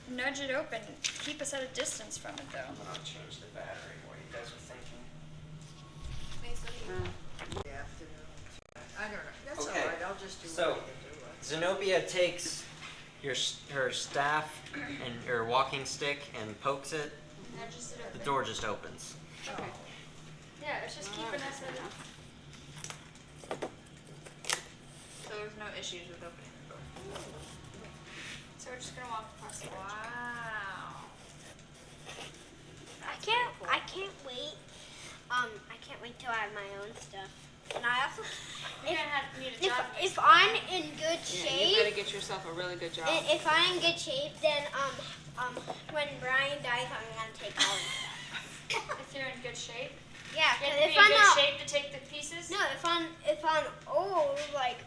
nudge it open. Keep us at a distance from it, though. I'm going to change the battery. What you guys are thinking? The afternoon. I don't know. That's Okay, all right. I'll just do so- what I can do. Zenobia takes her staff and her walking stick and pokes it. Nudges it The open. door just opens. Yeah, it's just keeping us at a... So there's no issues with opening the door. So we're just gonna walk across the Wow. I I can't wait till I have my own stuff. And I also, You're gonna need a job. if I'm in good Yeah, you better shape, get yourself a really good job. if I'm in good shape, then when Brian dies, I'm gonna take all his stuff. If you're in good shape. Yeah, You have because to be if in I'm good not, shape to take the pieces. no, if I'm old, like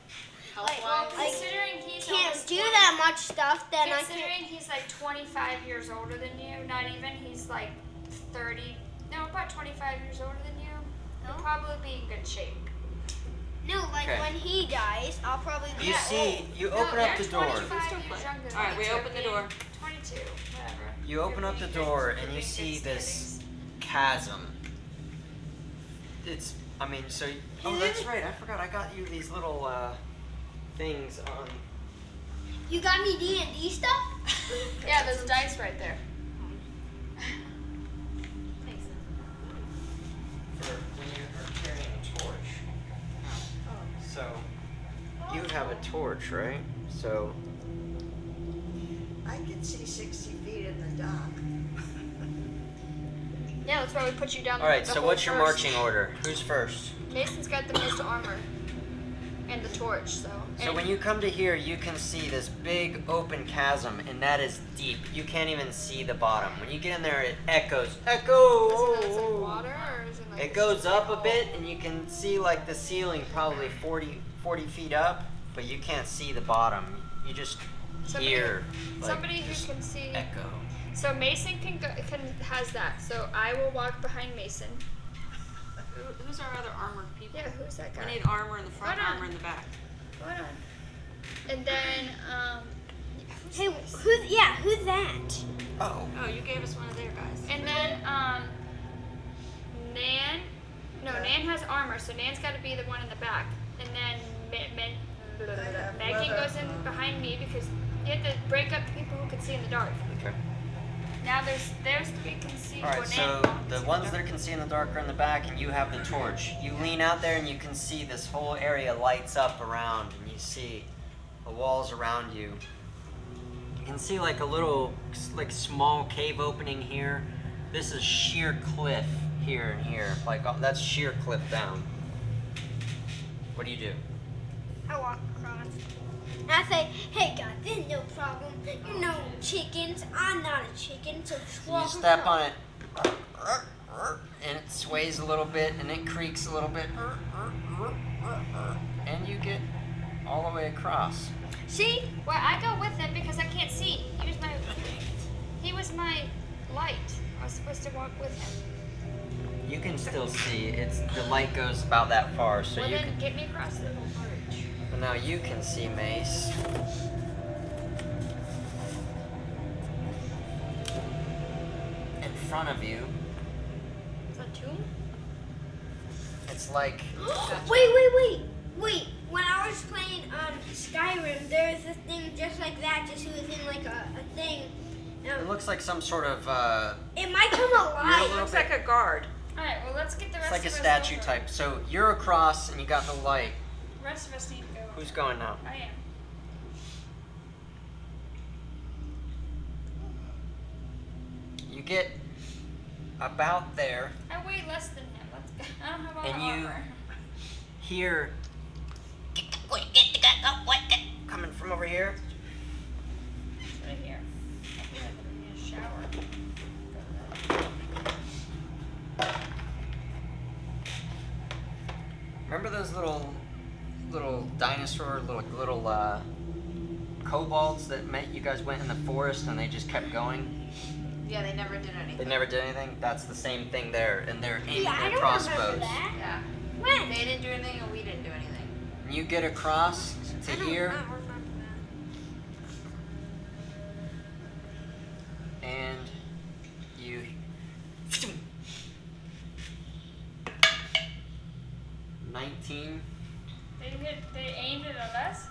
Considering he's can't almost do 20 that much stuff, then I Considering he's like 25 years older than you, not even, he's like 30, no, about 25 years older than you, you'll probably be in good shape. no, like Okay. when he dies, I'll probably be You that see, old. you No, open up you're the door. 25 years younger than Alright, we 22, open the door. 22, whatever. You open up the door and you see this chasm. It's, I mean, so, oh, that's right, I forgot I got you these little, things on. You got me D&D stuff? Yeah, there's dice right there. For when you are carrying a torch. So, you have a torch, right? So, I can see 60 feet in the dark. Yeah, that's why we put you down alright, the so hole what's your first. marching order? Who's first? Mason's got the most armor. And the torch, so. So and when you come to here, you can see this big open chasm, and that is deep. You can't even see the bottom. When you get in there, it echoes. Echo! Is it like water or is it like It goes up a bit, and you can see like the ceiling probably 40 feet up, but you can't see the bottom. You just hear like, somebody who just can see. echo. So Mason has that. So I will walk behind Mason. Who's our other armored people? Yeah, who's that guy? We need armor in the front, Hold on. armor in the back. Hold on. And then Hey, who's that? Oh. Oh, you gave us one of their guys. and then Nan. No, Nan has armor, so Nan's got to be the one in the back. And then Maggie goes in behind me because you have to break up the people who can see in the dark. Okay. Now there's the you can see. Alright, well, so Nan the can see ones in that can see in the dark are in the back, and you have the torch. You lean out there, and you can see this whole area lights up around, and you see the walls around you. You can see like a little, like small cave opening here. This is sheer cliff here and here. Like that's sheer cliff down. What do you do? I walk across. And I say, hey guys, there's no problem. You're no chickens. I'm not a chicken, so just You walk step around. on it, and it sways a little bit, and it creaks a little bit, and you get all the way across. See? Well, I go with him because I can't see. He was my light. I was supposed to walk with him. You can still see. The light goes about that far, so Well, you then can. get me across the little bridge. But now you can see Mace. In front of you, Is that tomb? it's like Wait. When I was playing Skyrim, there was this thing just like that, just it was in like a thing. it looks like some sort of. It might come You're a alive. little Looks bit. like a guard. Alright, well, let's get the It's rest like of a us statue over. type. So you're across, and you got the light. The rest of us need to go. Who's going now? I am. You get about there. I weigh less than him. Let's go. I don't have all And the you- armor. Here, coming from over here. It's right here. I feel like I'm in a shower. Remember those little dinosaur, little kobolds that you guys went in the forest and they just kept going? Yeah, they never did anything. They never did anything? That's the same thing there, and they're aiming Yeah, I their don't crossbows. remember that. Yeah. When? They didn't do anything and we didn't do anything. And you get across to here, and you 19. They aimed it at us?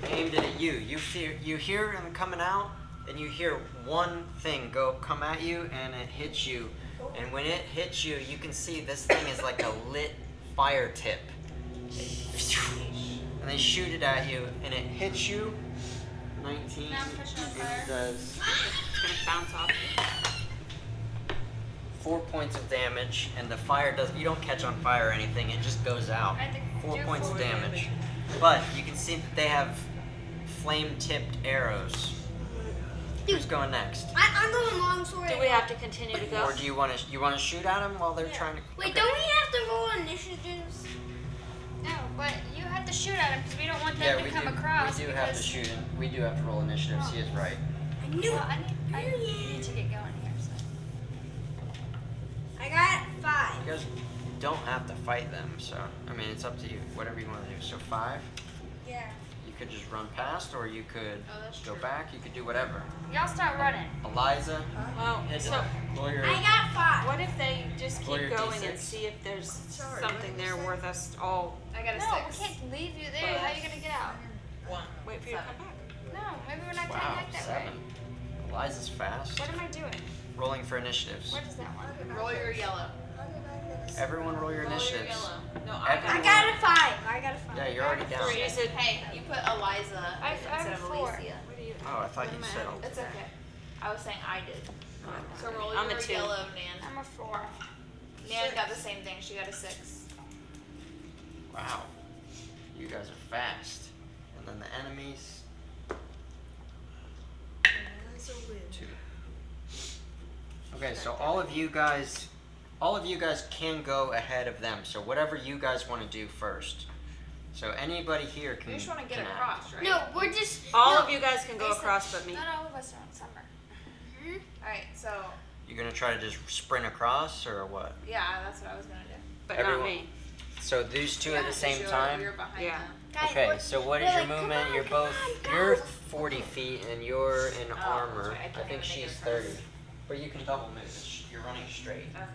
Aimed it at you. You hear him coming out, and you hear one thing come at you, and it hits you. And when it hits you, you can see this thing is like a lit fire tip. And they shoot it at you, and it hits you. 19. Now I'm catching on And fire. it does gonna bounce off you. 4 points of damage, and the fire does. You don't catch on fire or anything. It just goes out. I think 4 do points of 4 damage. But you can see that they have flame-tipped arrows. Who's going next? I'm going longsword. Do we have to continue to go? Or do you want to shoot at them while they're trying to? Wait, okay. don't we have to roll initiatives? No, but you have to shoot at him because we don't want them Yeah, to we come do. across. We do have to because- shoot. We do have to roll initiatives. He is right. I knew Well, it. I need to get going here. So. I got 5. You guys don't have to fight them, so I mean it's up to you. Whatever you want to do. So 5. Yeah. You could just run past, or you could Oh, that's go true. back. You could do whatever. Y'all start running. Eliza, Well, hit so roll your. I got 5. what if they just Roll keep your going and D6. see if there's Sorry, something what there was worth us all? I got a No, 6. we can't leave you there. How are you gonna get out? 1. Wait for you to come back. No, maybe we're not Wow, coming back that 7. way. Eliza's fast. What am I doing? Rolling for initiatives. What is that one? Roll your yellow. Everyone roll your Roll your initiatives. yellow. No, Everyone. I got a 5. I got a 5. Yeah, you're already down. She said, hey, you put Eliza I instead have of a 4. Alicia. What do you? Oh, I thought you said. It's okay. I was saying I did. So roll I'm a your 2. yellow, Nan. I'm a 4. Nan got the same thing. She got a 6. Wow, you guys are fast. And then the enemies. 2. Okay, so all of you guys can go ahead of them. So whatever you guys want to do first. So anybody here can. You just want to get can act. across, right? No, we're just. All no. of you guys can go across, but me. Not all of us are on summer. Alright, so, You're gonna try to just sprint across, or what? yeah, that's what I was going to do. But Everyone- not me. So these two at the Yeah, same you're- time. You're behind Yeah. them. Guys, Okay, we're- so what is they're your like, movement? come You're on, both. come on, You're go. 40 feet, and you're in that's armor. right, I I can't think even make she's it across. 30, but you can double move. You're running straight. Okay.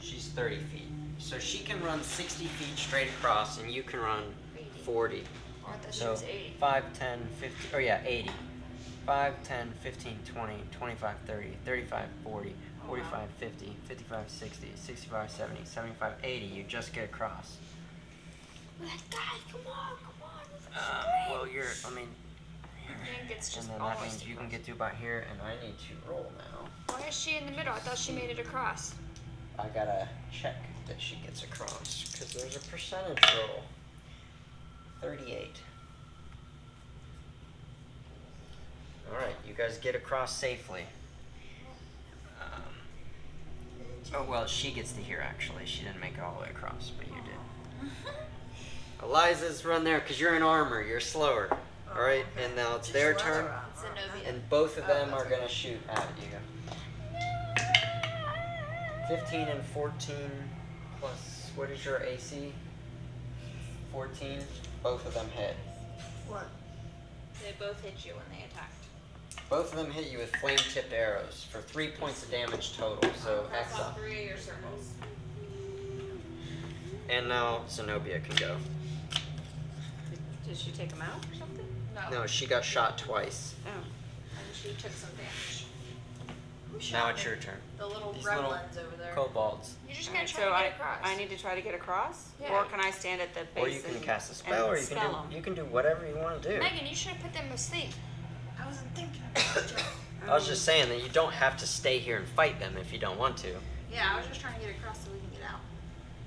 She's 30 feet, so she can run 60 feet straight across, and you can run 40. Or the So shoes 80. 5, 10, 50. Oh yeah, 80. 5, 10, 15, 20, 25, 30, 35, 40, 45, 50, 55, 60, 65, 70, 75, 80. You just get across. Guys, come on. Well, you're. I mean. Nan gets And just then that almost means you can across. get to about here, and I need to roll now. Why is she in the middle? I thought she made it across. I gotta check that she gets across, because there's a percentage roll. 38. Alright, you guys get across safely. Oh, well, she gets to here, actually. She didn't make it all the way across, but you did. Eliza's run there, because you're in armor. You're slower. Alright, and now it's their turn. Zenobia. And both of them are going to shoot at you. 15 and 14 plus, what is your AC? 14. Both of them hit. What? They both hit you when they attacked. Both of them hit you with flame-tipped arrows for 3 points of damage total. So That's X on up. 3 of your circles. And now Zenobia can go. Did she take him out or something? No, she got shot twice. Oh. And she took some damage. Now it's your turn. The little These little gremlins over there. Kobolds. You're just gonna try So to I get across. I need to try to get across, Yeah. or can I stand at the base? Or you can and- cast a and spell, or you can spell 'em? do whatever you want to do. Megan, you should have put them to sleep. I wasn't thinking about it, Joe. I was just saying that you don't have to stay here and fight them if you don't want to. Yeah, I was just trying to get across so we can get out.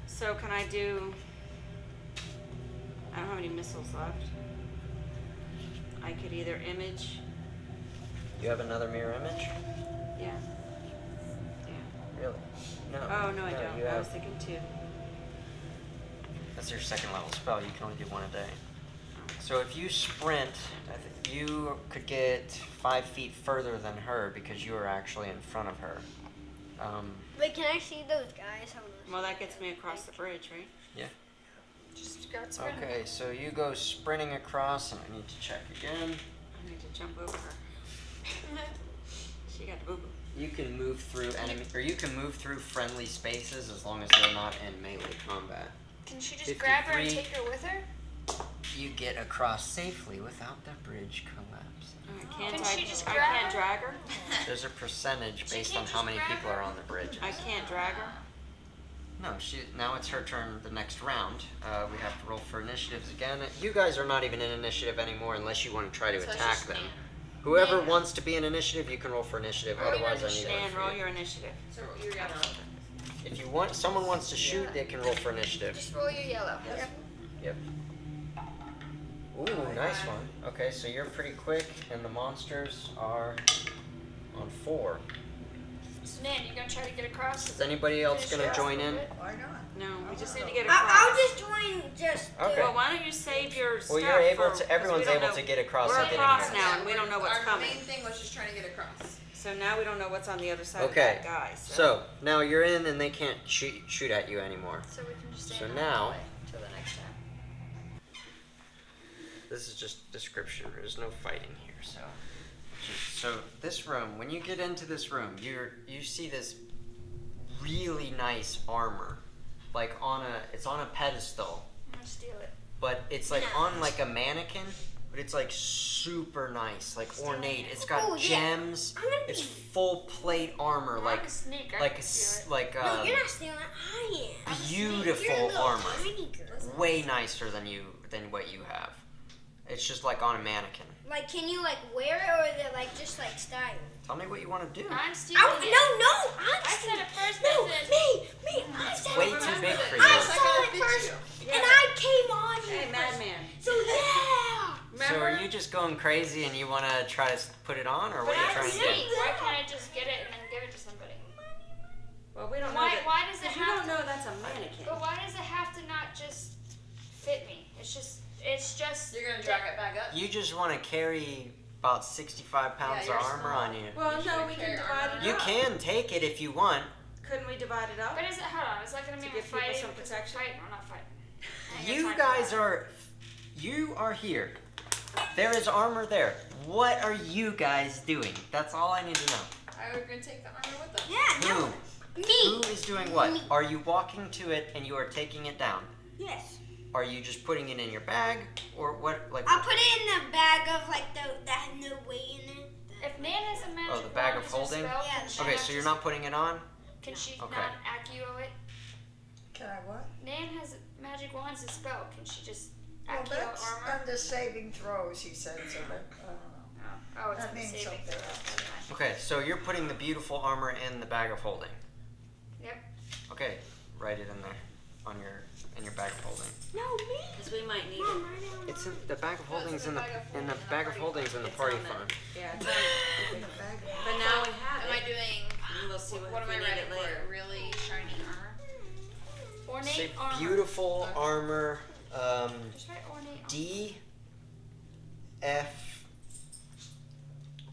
So can I do? I don't have any missiles left. I could either image. You have another mirror image? Yeah. Really? No. Oh no, I don't. You I was have, thinking 2. that's your second level spell. You can only do one a day. So if you sprint, you could get 5 feet further than her because you are actually in front of her. Wait, can I see those guys? Well, that gets me across the bridge, right? Just go sprint. Okay, so you go sprinting across, and I need to check again. I need to jump over her. She got the boo boo. You can move through enemy, or you can move through friendly spaces as long as they're not in melee combat. Can she just grab her and 53. take her with her? You get across safely without the bridge collapsing. Can't Can I? she just I grab can't her? drag her. There's a percentage She based can't on how just many grab people her? are on the bridge. I can't drag her. No, now it's her turn the next round. We have to roll for initiatives again. You guys are not even in initiative anymore unless you want to try to attack them. Whoever wants to be in initiative, you can roll for initiative. Otherwise, I need Dan, roll your initiative. So you got If someone wants to shoot, they can roll for initiative. Just roll your yellow. Yep. Ooh, nice one. Okay, so you're pretty quick, and the monsters are on 4. So Nan, you gonna try to get across? Is anybody else gonna join in? Why not? No, we just need to get across. I'll just join Okay. Well, why don't you save your stuff? Well, you're able for- to. 'cause Everyone's we don't able know- to get across. We're and get in across here. now, and we don't know what's Our coming. main thing was just trying to get across. So now we don't know what's on the other side Okay. of that guy. So now you're in, and they can't shoot at you anymore. So we can just stay So in now- the till the next time. This is just description. There's no fighting here. So this room, when you get into this room, you see this really nice armor, like it's on a pedestal, I'm gonna steal it. but it's like on like a mannequin, but it's like super nice, like ornate. It's got gems. It's full plate armor, I'm like a sneak. I like can steal it. like No, you're not stealing it. I am. beautiful armor, Tiny girl. way nicer than what you have. It's just like on a mannequin. Like, can you like wear it, or is it like just like style? Tell me what you want to do. I'm stealing it. I said it first, No, Nathan. me. I said Way it too first. big for I you. saw it first, and I came on Hey, here first. madman. So yeah. So are you just going crazy and you want to try to put it on, or what are you trying to do? Why can't I just get it and then give it to somebody? Well, we don't know Why? that. Why does it 'cause you have don't to? know that's a mannequin. But why does it have to not just fit me? It's just. You're gonna drag it back up. You just want to carry about 65 pounds Yeah, of you're armor small. on you. Well, You no, should we can carry divide armor. it You up. can take it if you want. Couldn't we divide it up? But is it? Hold on. Is that gonna To mean give we're people fighting? some Because protection? we're fighting. We're not fighting. I ain't got You time for guys that. you are here. There is armor there. What are you guys doing? That's all I need to know. I was gonna take the armor with us. Yeah. Who? No. Me. Who is doing what? Me. Are you walking to it and you are taking it down? Yes. Are you just putting it in your bag, or what? Like I'll put it in the bag of like that has no weight in it. If Nan has a magic the bag wand of as her holding? spell, Yeah, can she okay, not so you're just- not putting it on. Can she Okay. not accio it? Can I what? Nan has magic wands as a spell. Can she just Well, accio that's armor? under saving throws, he said, so that, Oh, it's that in the means saving something. throw. Okay, so you're putting the beautiful armor in the bag of holding. Yep. Okay, write it in there in your bag of holding. No, me. Because we might need Mom, it. right now. It's in the bag of holdings in the bag of in the holding bag of holdings in the It's party on the- fund. Yeah, it's in the on. bag. But now we have Am I it. doing? And we'll see What if am we I need writing it for? later. Really shiny armor. Ornate Say armor. beautiful Okay. armor. Just write ornate armor. DF.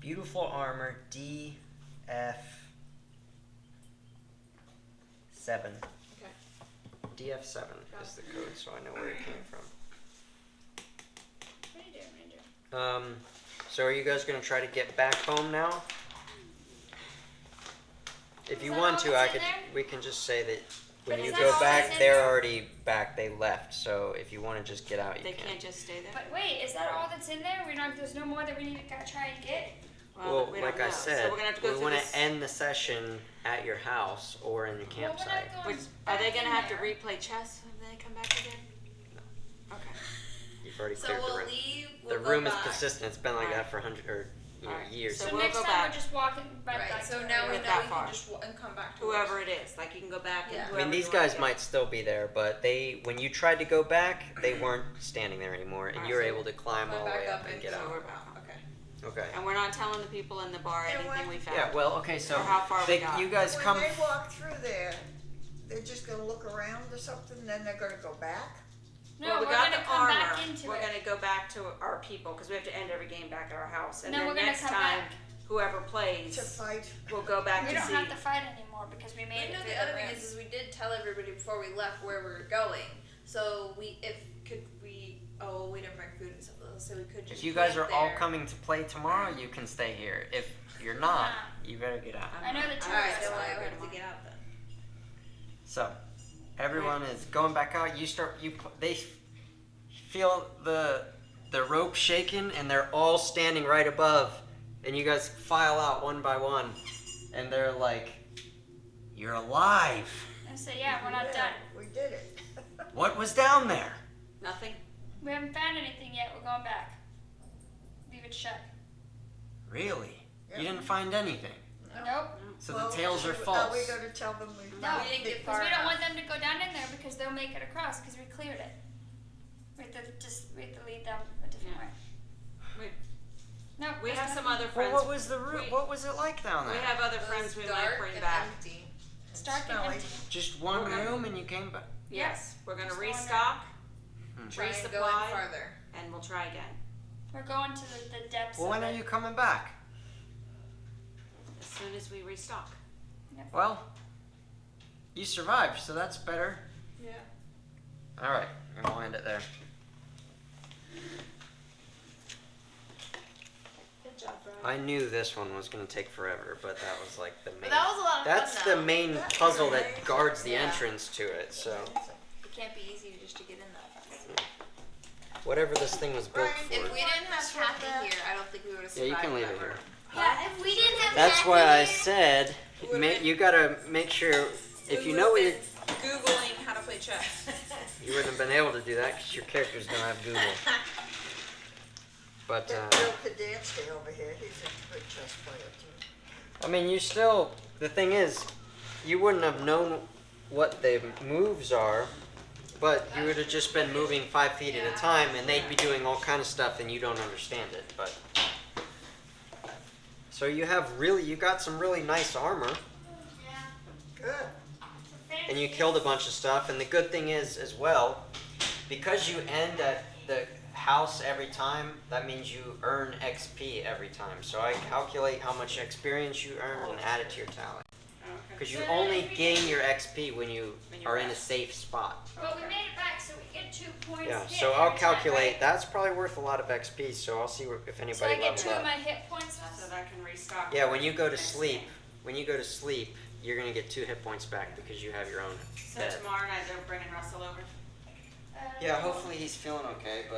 Beautiful armor. DF. 7. Okay. DF7 is the code, so I know where it came from. What are you doing? What are you doing? So are you guys gonna try to get back home now? If you that want all to, that's in there? we can just say that when But you is that go all back, that's in they're there? already back. They left. So if you want to just get out, you They can. can't just stay there. But wait, is that all that's in there? There's no more that we need to try and get? Well, we don't like I know. said, so we're gonna have to go we through want this. to end the session at your house or in the Well, we're not campsite. going Which, are they back gonna in have to there. replay chess when they come back again? Okay. You've already So cleared the we'll room. leave. The We'll go room is back. consistent. It's been like that Alright. for Alright. years. So So we'll next go time back. we're just walking back. Right. back So to now where we Not know that we far. can just and come back to Whoever it is, like you can go back and Yeah. whoever I mean, these you wanna guys get. might still be there, but when you tried to go back, they weren't standing there anymore, and Alright, you were so able to climb all the back way up up and and get So out. we're back. Okay. Okay. And we're not telling the people in the bar And anything what- we found. Yeah. Well. Okay. So Or how far we got. you guys When come. they walk through there, they're just gonna look around or something, then they're gonna go back? No, well, we we're got gonna the come armor. back into we're it. gonna go back to our people because we have to end every game back at our house. And No, then we're gonna next come time, back. whoever plays, To fight? we'll go back We to don't see. have to fight anymore because we made You it know, through the other room. thing is we did tell everybody before we left where we were going. So we didn't bring food and stuff. So we could just. If you guys are camp all there. coming to play tomorrow, you can stay here. If you're not, you better get out. I know the two All right, of us so are I going. have to get out then. So, everyone is going back out. They feel the rope shaking, and they're all standing right above, and you guys file out one by one, and they're like, "You're alive." I said, yeah, we're not done. We did it. What was down there? Nothing? We haven't found anything yet. We're going back. Leave it shut. Really? Yep. You didn't find anything? Nope. So Well, the tales are Are false. we going to tell them we No, found we didn't it? get far. Because we don't want them to go down in there because they'll make it across because we cleared it. We have to lead them a different way. Wait. No, We there's have some nothing. other friends. Well, what was the route? What was it like down We there? have other friends we might bring back. Empty. It's dark and Smelly. empty. Just one Okay. room and you came back? Yes, we're gonna Just go in there. restock, Try and go in resupply, farther. and we'll try again. We're going to the depths Well, of when it. are you coming back? As soon as we restock. Well, you survived, so that's better. Yeah. All right, and we'll end it there. Good job, Brian. I knew this one was going to take forever, but that was like the main. But that was a lot of That's fun, the though. main That's puzzle that amazing. guards the Yeah. entrance to it. So It can't be easy just to get in that fast. whatever this thing was built Brian, for. If we didn't have Kathy here, I don't think we would have Yeah, you survived can leave that it here. room. Yeah, if we didn't have That's Kathy why I here- said you gotta make sure if you know what you're. Googling how to play chess. You wouldn't have been able to do that because your characters don't have Google. But That Bill Kadansky over here, he's a good chess player too. I mean, you still. The thing is, you wouldn't have known what the moves are, but you would have just been moving 5 feet at a time, and they'd be doing all kind of stuff, and you don't understand it. But so you got some really nice armor, Good. and you killed a bunch of stuff. And the good thing is, as well, because you end at the house every time, that means you earn XP every time. So I calculate how much experience you earn and add it to your tally. Because you only gain your XP when you are in a safe spot. Well, we made it back, so we get 2 points. Yeah, hit so I'll every time, calculate. right? That's probably worth a lot of XP, so I'll see if So I anybody get levels 2 of up. my hit points left. So that can restock. Yeah, when you go to sleep, you're going to get 2 hit points back because you have your own So bed. tomorrow night they're bringing Russell over. Yeah, hopefully he's feeling okay, but